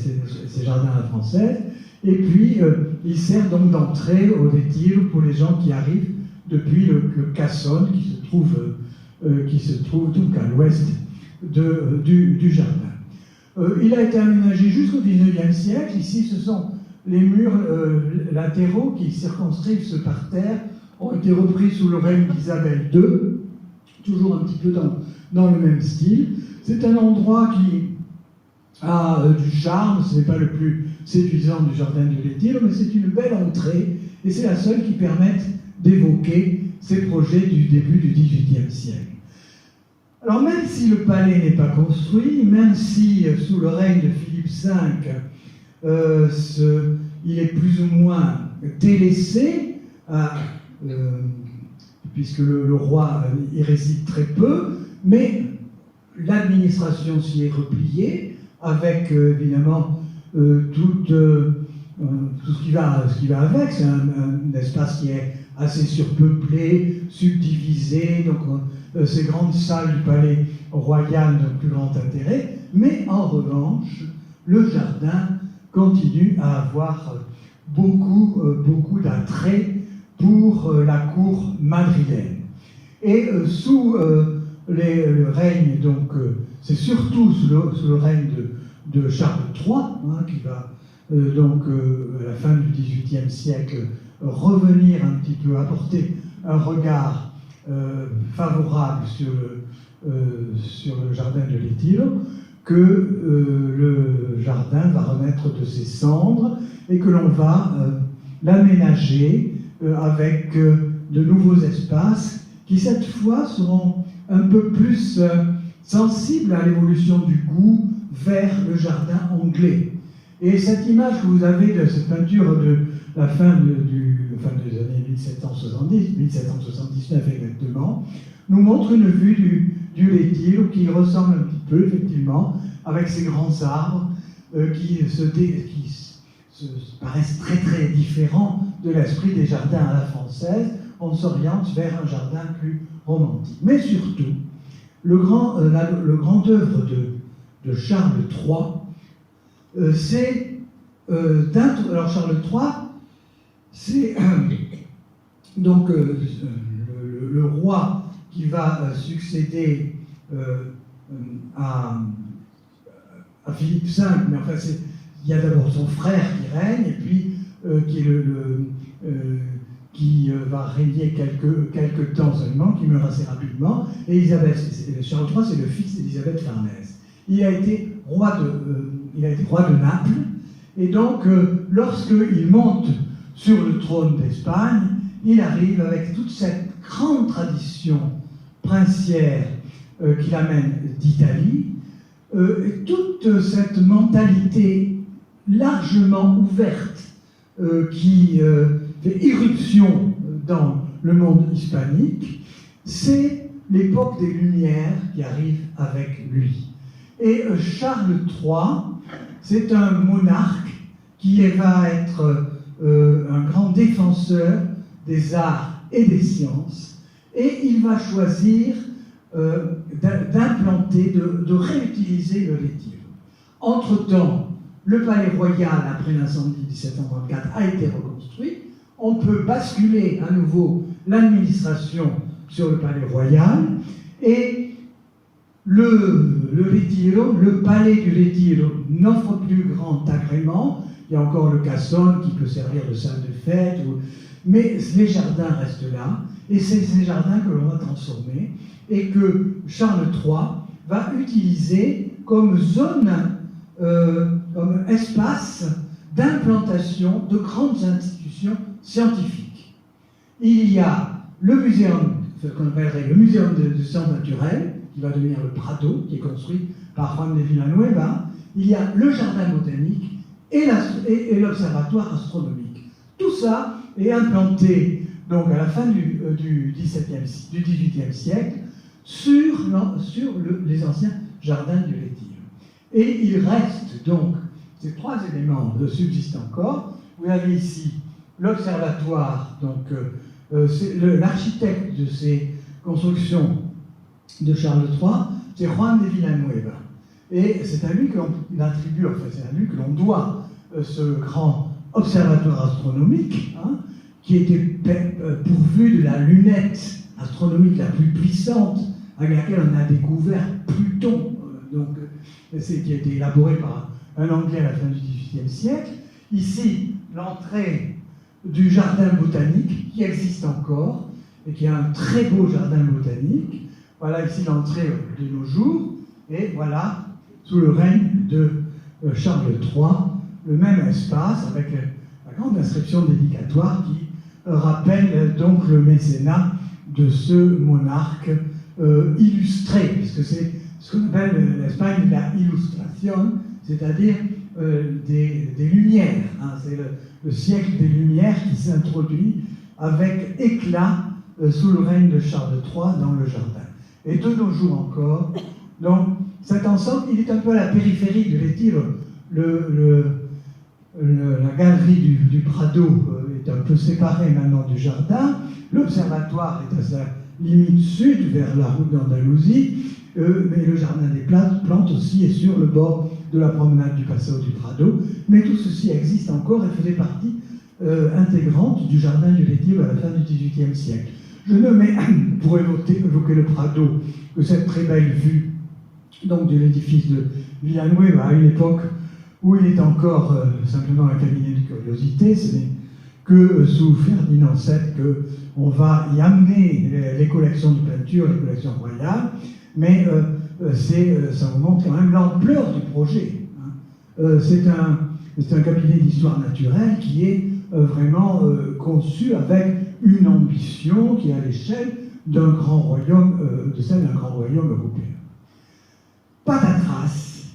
jardins à la française. Et puis, il sert donc d'entrée au Retiro pour les gens qui arrivent depuis le Cassone, qui se trouve donc à l'ouest du jardin. Il a été aménagé jusqu'au XIXe siècle. Ici, ce sont les murs latéraux qui circonscrivent ce parterre, ont été repris sous le règne d'Isabelle II, toujours un petit peu dans le même style. C'est un endroit qui a du charme, ce n'est pas le plus séduisant du jardin du Retiro, mais c'est une belle entrée, et c'est la seule qui permette d'évoquer ces projets du début du XVIIIe siècle. Alors même si le palais n'est pas construit, même si sous le règne de Philippe V, il est plus ou moins délaissé, puisque le roi y réside très peu, mais l'administration s'y est repliée, avec évidemment tout ce qui va avec. C'est un espace qui est assez surpeuplé, subdivisé, donc ces grandes salles du palais royal n'ont plus grand intérêt, mais en revanche, le jardin continue à avoir beaucoup d'attrait pour la cour madrilène. Et sous le règne, donc, c'est surtout sous le règne de Charles III, qui va donc à la fin du XVIIIe siècle revenir un petit peu, apporter un regard favorable sur le jardin de Retiro, que le jardin va renaître de ses cendres et que l'on va l'aménager avec de nouveaux espaces qui cette fois seront un peu plus sensibles à l'évolution du goût vers le jardin anglais. Et cette image que vous avez de cette peinture de la fin des années 1779 exactement, nous montre une vue du Retiro qui ressemble un petit peu, effectivement, avec ces grands arbres qui paraissent très très différents de l'esprit des jardins à la française. On s'oriente vers un jardin plus romantique. Mais surtout, le grand œuvre de Charles III, c'est alors Charles III, c'est donc le roi qui va succéder à Philippe V, mais enfin, il y a d'abord son frère qui règne, et puis qui va régner quelques temps seulement, qui meurt assez rapidement, et Charles III, c'est le fils d'Élisabeth Farnèse. Il a été roi de Naples, et donc, lorsqu'il monte sur le trône d'Espagne, il arrive avec toute cette grande tradition princière qu'il amène d'Italie, toute cette mentalité largement ouverte qui fait irruption dans le monde hispanique, c'est l'époque des Lumières qui arrive avec lui. Et Charles III, c'est un monarque qui va être un grand défenseur des arts et des sciences, et il va choisir d'implanter, de réutiliser le retiro. Entre-temps, le palais royal, après l'incendie de 1734, a été reconstruit. On peut basculer à nouveau l'administration sur le palais royal, et le retiro, le palais du retiro n'offre plus grand agrément. Il y a encore le cassone qui peut servir de salle de fête, mais les jardins restent là, et c'est ces jardins que l'on va transformer, et que Charles III va utiliser comme zone, comme espace d'implantation de grandes institutions scientifiques. Il y a le muséum, ce qu'on appellerait le muséum de sciences naturelles, qui va devenir le Prado, qui est construit par Juan de Villanueva. Il y a le jardin botanique et l'observatoire astronomique. Tout ça est implanté donc à la fin du XVIIIe siècle sur les anciens jardins du Retiro. Et il reste donc, ces trois éléments subsistent encore. Vous avez ici l'observatoire, donc l'architecte de ces constructions de Charles III, c'est Juan de Villanueva. Et c'est à lui que l'on attribue, enfin c'est à lui que l'on doit ce grand observatoire astronomique, qui était pourvu de la lunette astronomique la plus puissante, avec laquelle on a découvert Pluton, qui a été élaboré par un Anglais à la fin du XVIIIe siècle. Ici, l'entrée du jardin botanique, qui existe encore, et qui est un très beau jardin botanique. Voilà ici l'entrée de nos jours, et voilà, sous le règne de Charles III, le même espace, avec la grande inscription dédicatoire qui rappelle donc le mécénat de ce monarque illustré, puisque c'est ce qu'on appelle l'Espagne la illustration, c'est-à-dire des lumières. C'est le siècle des Lumières qui s'introduit avec éclat sous le règne de Charles III dans le jardin. Et de nos jours encore, donc cet ensemble, il est un peu à la périphérie du Retiro. La galerie du Prado est un peu séparée maintenant du jardin. L'observatoire est à sa limite sud, vers la route d'Andalousie, mais le jardin des plantes aussi est sur le bord de la promenade du Paseo du Prado. Mais tout ceci existe encore et faisait partie intégrante du jardin du Retiro à la fin du XVIIIe siècle. Je ne mets, pour évoquer le Prado, que cette très belle vue donc, de l'édifice de Villanueva à une époque où il est encore simplement un cabinet de curiosité. Ce n'est que sous Ferdinand VII qu'on va y amener les collections de peinture, les collections royales, mais ça vous montre quand même l'ampleur du projet. C'est un cabinet d'histoire naturelle qui est vraiment conçu avec une ambition qui est à l'échelle d'un grand royaume, de celle d'un grand royaume européen. Patatras,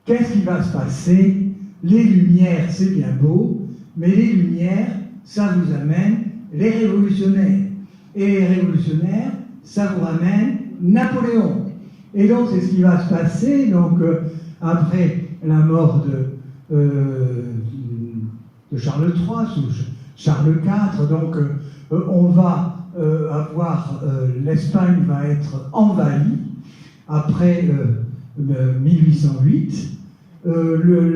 qu'est-ce qui va se passer? Les Lumières, c'est bien beau, mais les Lumières, ça vous amène les révolutionnaires. Et les révolutionnaires, ça vous ramène Napoléon. Et donc, c'est ce qui va se passer. Donc, après la mort de Charles III, sous Charles IV, donc, on va avoir, l'Espagne va être envahie après 1808. Le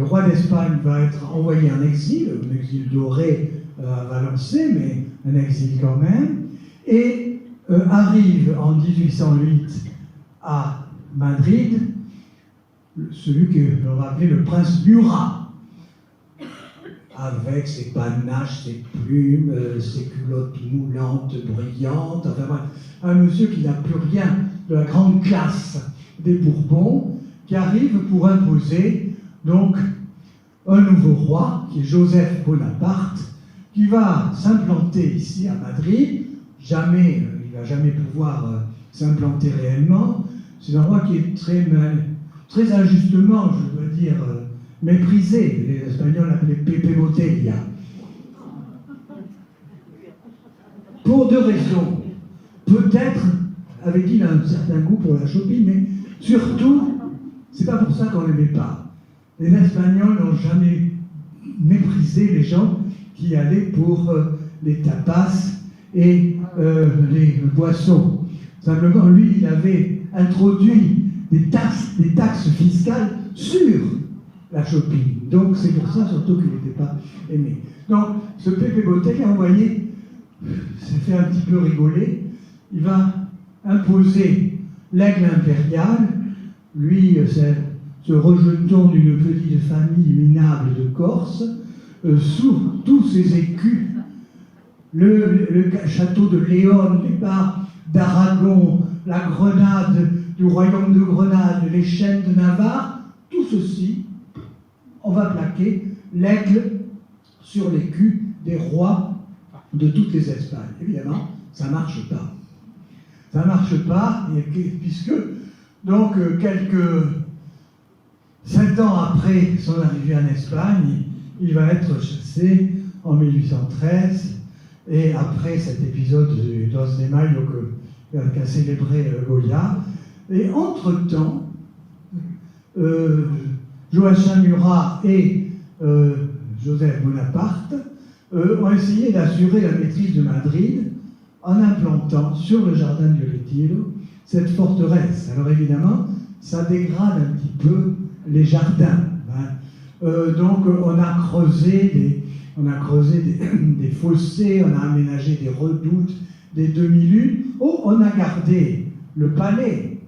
roi d'Espagne va être envoyé en exil, un exil doré à Valençay, mais un exil quand même, et arrive en 1808 à Madrid celui que l'on va appeler le prince Murat, avec ses panaches, ses plumes, ses culottes moulantes, brillantes, enfin bref, un monsieur qui n'a plus rien de la grande classe des Bourbons, qui arrive pour imposer donc un nouveau roi, qui est Joseph Bonaparte, qui va s'implanter ici à Madrid. Jamais, il ne va jamais pouvoir s'implanter réellement. C'est un roi qui est très injustement, je dois dire, méprisé. Les Espagnols l'appelaient Pepe Botella. Pour deux raisons. Peut-être avait-il un certain goût pour la shopping, mais surtout, c'est pas pour ça qu'on ne l'aimait pas. Les Espagnols n'ont jamais méprisé les gens qui allaient pour les tapas et les boissons. Simplement, lui, il avait introduit des taxes fiscales sur la shopping. Donc, c'est pour ça surtout qu'il n'était pas aimé. Donc, ce Pepe Botella, vous voyez, ça fait un petit peu rigoler. Il va imposer l'aigle impérial. Lui, ce rejeton d'une petite famille minable de Corse, sous tous ses écus, le château de Léon, les bars d'Aragon, la Grenade du royaume de Grenade, les chênes de Navarre, tout ceci, on va plaquer l'aigle sur l'écu des rois de toutes les Espagnes. Évidemment, ça ne marche pas. Ça ne marche pas, puisque, donc, quelques 7 ans après son arrivée en Espagne, il va être chassé en 1813, et après cet épisode du Dos de Mayo qu'a célébré Goya. Et entre-temps, Joachim Murat et Joseph Bonaparte ont essayé d'assurer la maîtrise de Madrid en implantant sur le jardin du Retiro cette forteresse. Alors évidemment, ça dégrade un petit peu les jardins. Donc on a creusé des fossés, on a aménagé des redoutes, des demi-lunes. Oh, on a gardé le palais,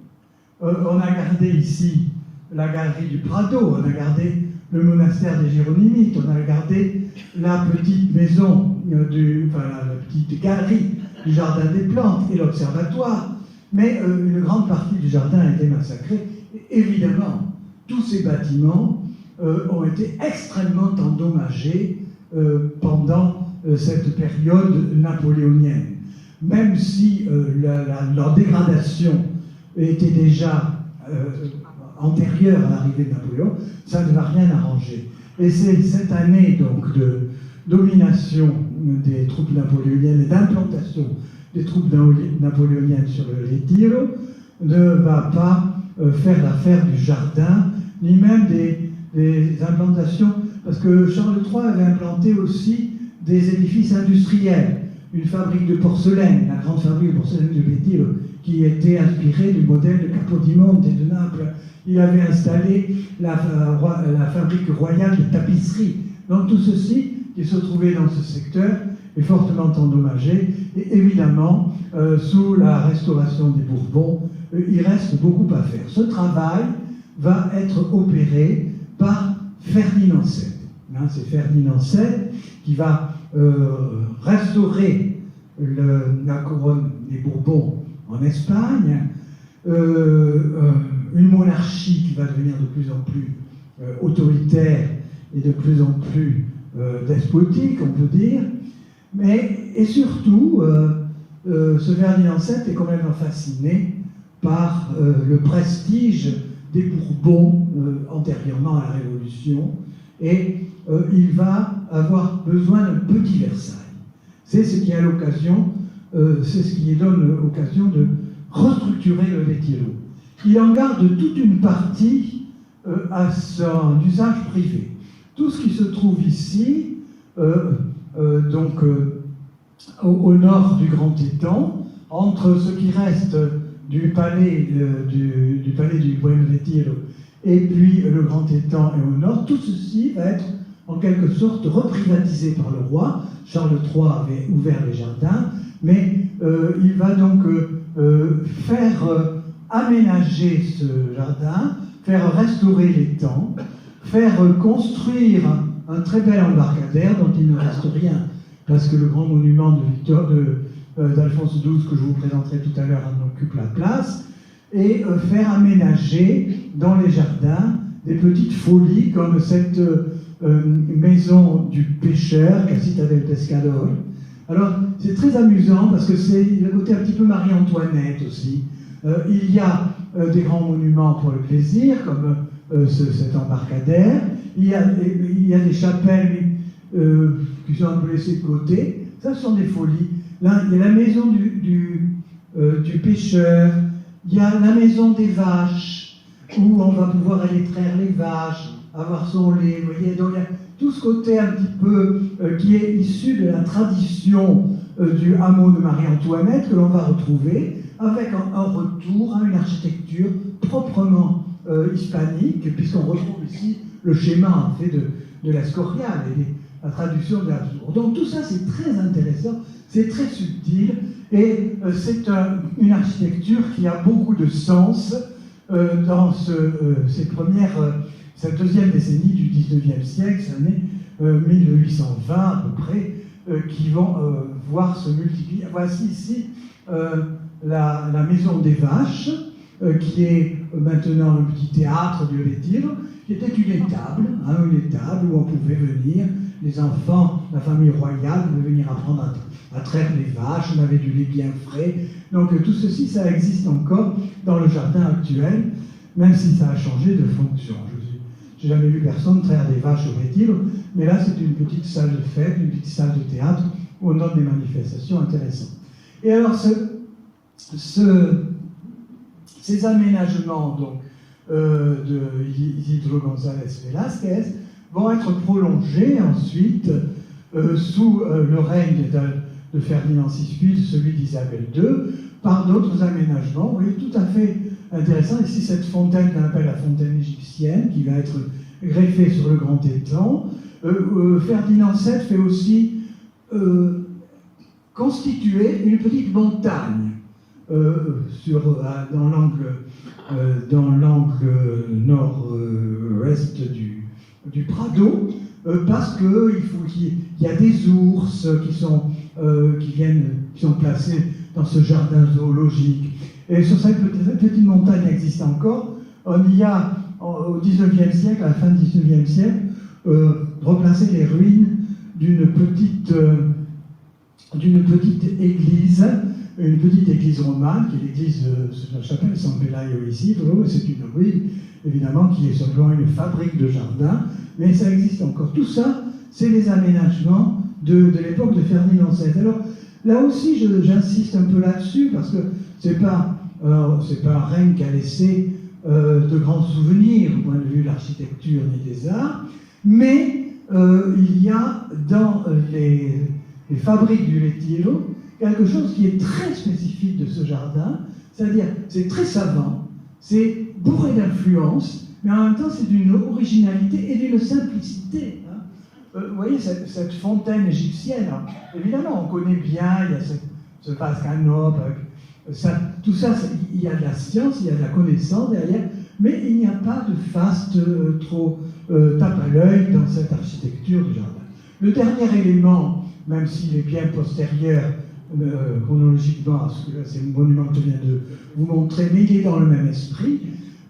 on a gardé ici la galerie du Prado, on a gardé le monastère des Géronymites, on a gardé la petite maison, la petite galerie du jardin des plantes et l'observatoire, mais une grande partie du jardin a été massacrée. Et évidemment, tous ces bâtiments ont été extrêmement endommagés pendant cette période napoléonienne. Même si leur dégradation était déjà antérieure à l'arrivée de Napoléon, ça ne va rien arranger. Et c'est cette année donc de domination des troupes napoléoniennes et d'implantation des troupes napoléoniennes sur le Retiro ne va pas faire l'affaire du jardin, ni même des implantations, parce que Charles III avait implanté aussi des édifices industriels, une fabrique de porcelaine, la grande fabrique de porcelaine du Retiro, qui était inspirée du modèle de Capodimonte et de Naples. Il avait installé la fabrique royale de tapisserie. Donc tout ceci qui se trouvait dans ce secteur est fortement endommagé. Et évidemment, sous la restauration des Bourbons, il reste beaucoup à faire. Ce travail va être opéré par Ferdinand VII. C'est Ferdinand VII qui va restaurer la couronne des Bourbons en Espagne, une monarchie qui va devenir de plus en plus autoritaire et de plus en plus despotique, on peut dire, et surtout, ce Ferdinand VII est complètement fasciné par le prestige des Bourbons antérieurement à la Révolution, et il va avoir besoin d'un petit Versailles. C'est ce qui a l'occasion, c'est ce qui lui donne l'occasion de restructurer le Retiro. Il en garde toute une partie à son usage privé. Tout ce qui se trouve ici, au nord du Grand Étang, entre ce qui reste du palais du Buen Retiro et puis le Grand Étang et au nord, tout ceci va être en quelque sorte reprivatisé par le roi. Charles III avait ouvert les jardins, mais il va donc faire aménager ce jardin, faire restaurer l'étang, faire construire un très bel embarcadère dont il ne reste rien, parce que le grand monument d'Alphonse XII que je vous présenterai tout à l'heure en occupe la place, et faire aménager dans les jardins des petites folies comme cette maison du pêcheur, Casita del Pescador. Alors c'est très amusant parce que c'est le côté un petit peu Marie-Antoinette aussi. Il y a des grands monuments pour le plaisir, comme cet embarcadère. Il y a des chapelles qui sont un peu laissées de côté. Ça, ce sont des folies. Là, il y a la maison du pêcheur. Il y a la maison des vaches, où on va pouvoir aller traire les vaches, avoir son lait. Vous voyez, donc il y a tout ce côté un petit peu qui est issu de la tradition du hameau de Marie-Antoinette que l'on va retrouver, avec un retour à une architecture proprement hispanique, puisqu'on retrouve ici le schéma en fait de l'Escorial et la traduction de la tour. Donc tout ça c'est très intéressant, c'est très subtil et c'est une architecture qui a beaucoup de sens dans cette deuxième décennie du 19e siècle, ces années 1820 à peu près, qui vont voir se multiplier. Voici ici la maison des vaches, qui est maintenant le petit théâtre du Retiro, qui était une étable où on pouvait venir, les enfants, la famille royale pouvaient venir apprendre à traire les vaches, on avait du lait bien frais. Donc tout ceci, ça existe encore dans le jardin actuel, même si ça a changé de fonction. Je n'ai jamais vu personne traire des vaches au Retiro, mais là c'est une petite salle de fête, une petite salle de théâtre où on donne des manifestations intéressantes. Et alors ces aménagements donc, de Isidro González Velázquez vont être prolongés ensuite sous le règne de Ferdinand VI, celui d'Isabelle II, par d'autres aménagements. Vous voyez, tout à fait intéressant. Ici, cette fontaine qu'on appelle la fontaine égyptienne, qui va être greffée sur le grand étang. Ferdinand VII fait aussi constituer une petite montagne dans l'angle nord-ouest du Prado, parce qu'il y a des ours qui sont placés dans ce jardin zoologique. Et sur cette petite montagne existe encore. On y a, au XIXe siècle, à la fin du XIXe siècle, replacé les ruines d'une petite église, une petite église romane, qui est l'église de la chapelle San Pelayo Isidro. C'est une ruine, évidemment, qui est simplement une fabrique de jardin, mais ça existe encore. Tout ça, c'est les aménagements de l'époque de Ferdinand VII. Alors, là aussi, j'insiste un peu là-dessus, parce que c'est pas un règne qui a laissé de grands souvenirs au point de vue de l'architecture ni des arts, mais il y a dans les fabriques du Retiro quelque chose qui est très spécifique de ce jardin, c'est-à-dire c'est très savant, c'est bourré d'influence, mais en même temps c'est d'une originalité et d'une simplicité. Vous voyez cette fontaine égyptienne, évidemment on connaît bien, il y a ce vase canop, tout ça, il y a de la science, il y a de la connaissance derrière, mais il n'y a pas de faste trop tape à l'œil dans cette architecture du jardin. Le dernier élément, même s'il est bien postérieur chronologiquement à ces monuments que je viens de vous montrer, mais il est dans le même esprit.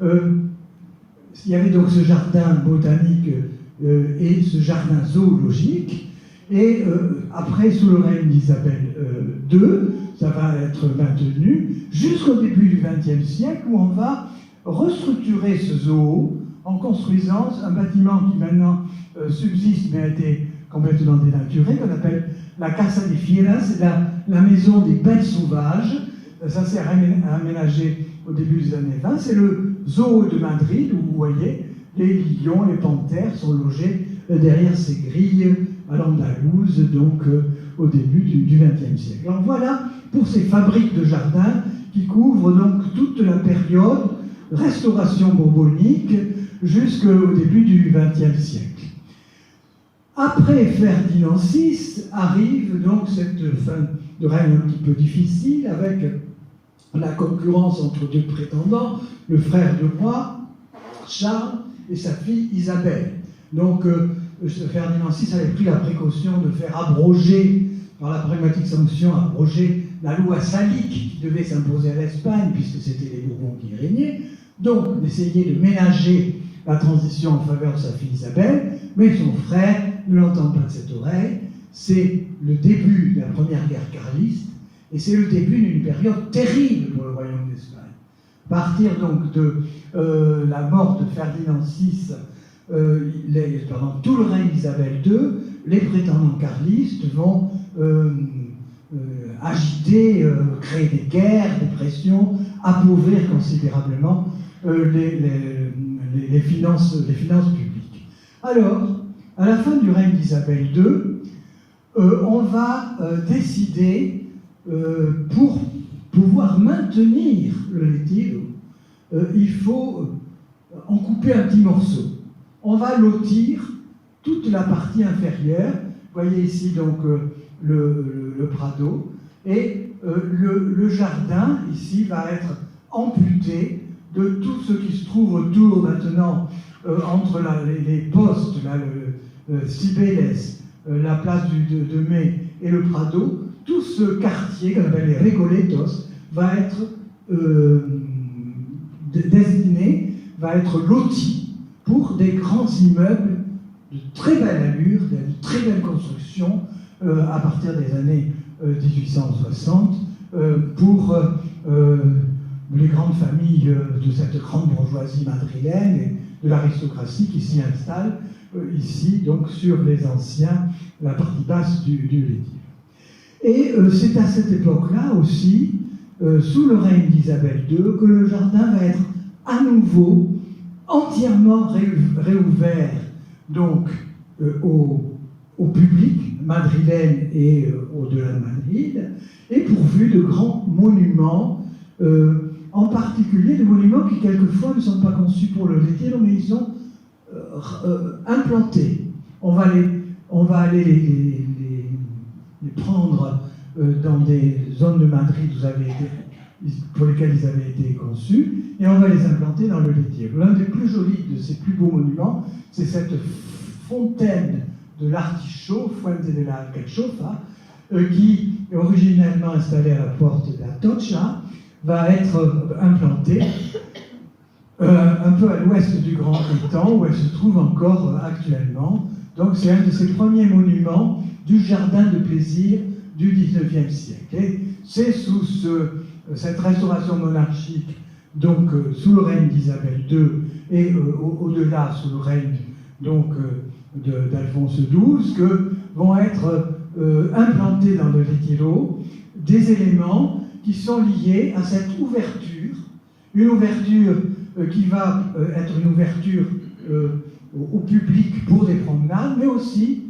Il y avait donc ce jardin botanique et ce jardin zoologique, et après, sous le règne d'Isabelle II, ça va être maintenu jusqu'au début du XXe siècle, où on va restructurer ce zoo en construisant un bâtiment qui maintenant subsiste mais a été complètement dénaturé, qu'on appelle la Casa de Fieras, c'est la maison des bêtes sauvages. Ça s'est aménagé au début des années 20. C'est le zoo de Madrid, où vous voyez les lions, les panthères sont logés derrière ces grilles à l'Andalouse, donc au début du XXe siècle. Alors voilà pour ces fabriques de jardins qui couvrent donc toute la période restauration bourbonique jusqu'au début du XXe siècle. Après Ferdinand VI arrive donc cette fin de règne un petit peu difficile avec la concurrence entre deux prétendants, le frère de roi, Charles, et sa fille Isabelle. Donc Ferdinand VI avait pris la précaution de faire abroger, par la pragmatique sanction, abroger la loi salique qui devait s'imposer à l'Espagne, puisque c'était les Bourbons qui régnaient, donc d'essayer de ménager la transition en faveur de sa fille Isabelle, mais son frère ne l'entend pas de cette oreille. C'est le début de la première guerre carliste, et c'est le début d'une période terrible pour le royaume d'Espagne. À partir donc de la mort de Ferdinand VI, pendant tout le règne d'Isabelle II, les prétendants carlistes vont agiter, créer des guerres, des pressions, appauvrir considérablement les finances publiques. Alors, à la fin du règne d'Isabelle II, on va décider, pour pouvoir maintenir le Retiro, il faut en couper un petit morceau. On va lotir toute la partie inférieure. Vous voyez ici donc le Prado, et le jardin ici va être amputé de tout ce qui se trouve autour maintenant, entre les postes, là, Cibeles, la place de Mai et le Prado. Tout ce quartier qu'on appelle les Recoletos va être destiné, va être loti pour des grands immeubles de très belle allure, de très belle construction, à partir des années 1860, pour les grandes familles de cette grande bourgeoisie madrilène et de l'aristocratie qui s'y installe ici, donc sur les anciens, la partie basse du Retiro. Et c'est à cette époque-là aussi, sous le règne d'Isabelle II, que le jardin va être à nouveau entièrement réouvert donc au public madrilène et au-delà de Madrid, et pourvu de grands monuments, en particulier des monuments qui quelquefois ne sont pas conçus pour le Retiro, mais ils sont implantés. On va aller les prendre dans des zones de Madrid pour lesquelles ils avaient été conçus, et on va les implanter dans le Retiro. L'un des plus jolis de ces plus beaux monuments, c'est cette fontaine de l'artichaut, Fuente de la Alcachofa, qui, originellement installée à la porte d'Atocha, va être implantée un peu à l'ouest du Grand Étang, où elle se trouve encore actuellement. Donc c'est un de ces premiers monuments du jardin de plaisir du XIXe siècle. Et c'est sous cette restauration monarchique, donc sous le règne d'Isabelle II, et au-delà sous le règne donc d'Alphonse XII, que vont être implantés dans le Retiro des éléments qui sont liés à cette ouverture, une ouverture qui va être une ouverture au public pour des promenades, mais aussi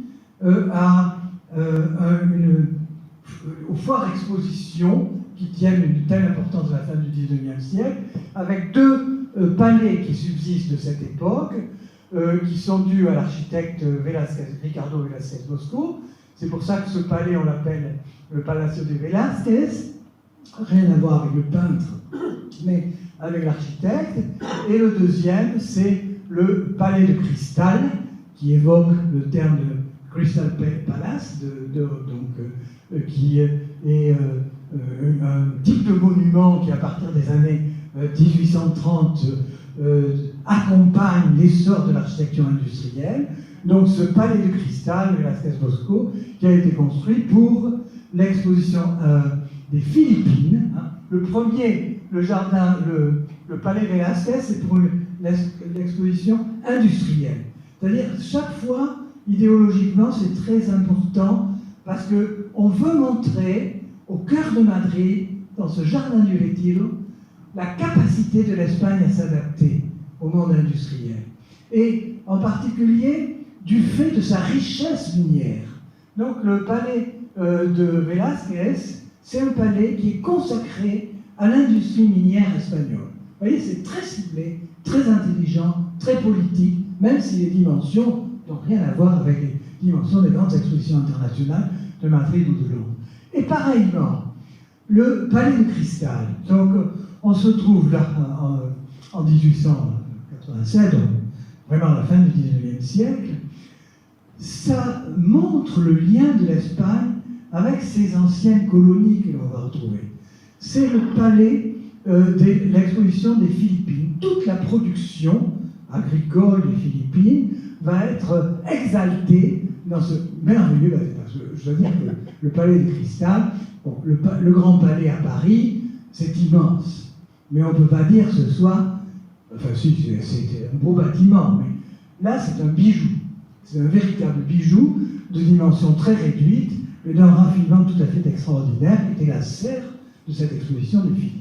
aux foires expositions qui tiennent une telle importance à la fin du XIXe siècle, avec deux palais qui subsistent de cette époque, qui sont dus à l'architecte Ricardo Velázquez Bosco. C'est pour ça que ce palais, on l'appelle le Palacio de Velázquez, rien à voir avec le peintre, mais avec l'architecte. Et le deuxième, c'est le palais de cristal, qui évoque le terme de Crystal Palace, qui est un type de monument qui, à partir des années 1830, accompagne l'essor de l'architecture industrielle. Donc ce palais de cristal, Velázquez Bosco, qui a été construit pour l'exposition des Philippines. Le premier, le jardin, le palais Velázquez, c'est pour l'exposition industrielle. C'est-à-dire, chaque fois, idéologiquement, c'est très important, parce qu'on veut montrer, au cœur de Madrid, dans ce jardin du Retiro, la capacité de l'Espagne à s'adapter au monde industriel. Et en particulier, du fait de sa richesse minière. Donc le palais de Velázquez, c'est un palais qui est consacré à l'industrie minière espagnole. Vous voyez, c'est très ciblé, très intelligent, très politique, même si les dimensions n'ont rien à voir avec les dimensions des grandes expositions internationales de Madrid ou de Londres. Et pareillement, le Palais de Cristal, donc on se trouve là en 1887, donc vraiment à la fin du XIXe siècle, ça montre le lien de l'Espagne avec ses anciennes colonies que l'on va retrouver. C'est le palais de l'exposition des Philippines. Toute la production agricole des Philippines va être exaltée dans ce merveilleux palais. Je dois dire que le palais de Cristal, bon, le Grand Palais à Paris, c'est immense. Mais on ne peut pas dire que ce soit... Enfin, si, c'est un beau bâtiment, mais là, c'est un bijou. C'est un véritable bijou de dimension très réduite, mais d'un raffinement tout à fait extraordinaire, qui était la serre de cette exposition des Philippines.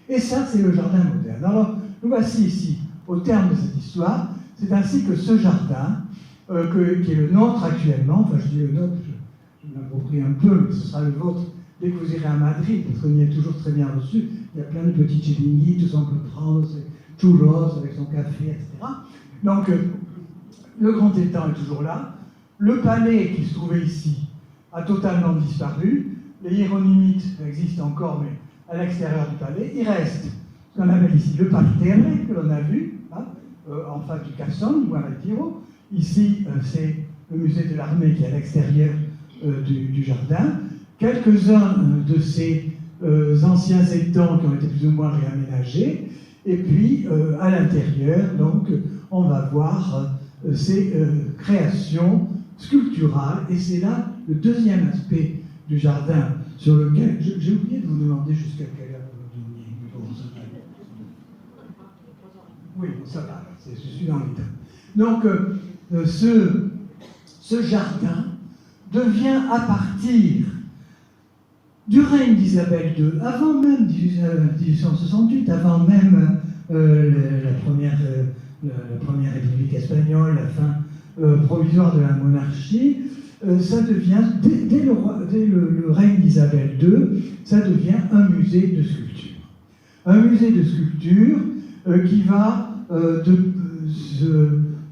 Et ça, c'est le jardin moderne. Alors, nous voici ici, au terme de cette histoire. C'est ainsi que ce jardin, qui est le nôtre actuellement, enfin je dis le nôtre, je m'approprie un peu, mais ce sera le vôtre dès que vous irez à Madrid, parce qu'on y est toujours très bien reçu. Il y a plein de petits chiringuis, tout ça on peut prendre, c'est churros avec son café, etc. Donc, le grand étang est toujours là. Le palais qui se trouvait ici a totalement disparu. Les hiéronymites existent encore, mais à l'extérieur du palais. Il reste ce qu'on appelle ici le parterre, que l'on a vu, hein, en face du Casson, ou à Retiro. Ici, c'est le musée de l'armée qui est à l'extérieur du jardin. Quelques-uns de ces anciens étangs qui ont été plus ou moins réaménagés. Et puis, à l'intérieur, donc, on va voir ces créations sculpturales. Et c'est là le deuxième aspect du jardin sur lequel... J'ai oublié de vous demander jusqu'à quelle heure vous veniez. Bon, ça va. Oui, ça va, je suis dans les temps. Donc, ce jardin devient à partir du règne d'Isabelle II, avant même 1868, avant même la première République espagnole, la fin provisoire de la monarchie, ça devient, dès le règne d'Isabelle II, ça devient un musée de sculpture. Un musée de sculpture qui va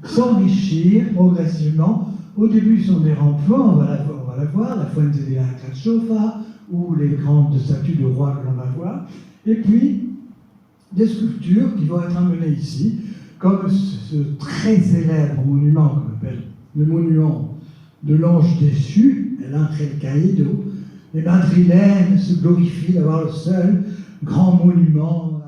s'enrichir progressivement. Au début, ce sont des renforts, on va la voir, la Fuente de la Cachofa, ou les grandes statues de rois que l'on va voir, et puis des sculptures qui vont être amenées ici, comme ce très célèbre monument qu'on appelle le monument de l'ange déchu, El Ángel Caído. Les madrilènes se glorifient d'avoir le seul grand monument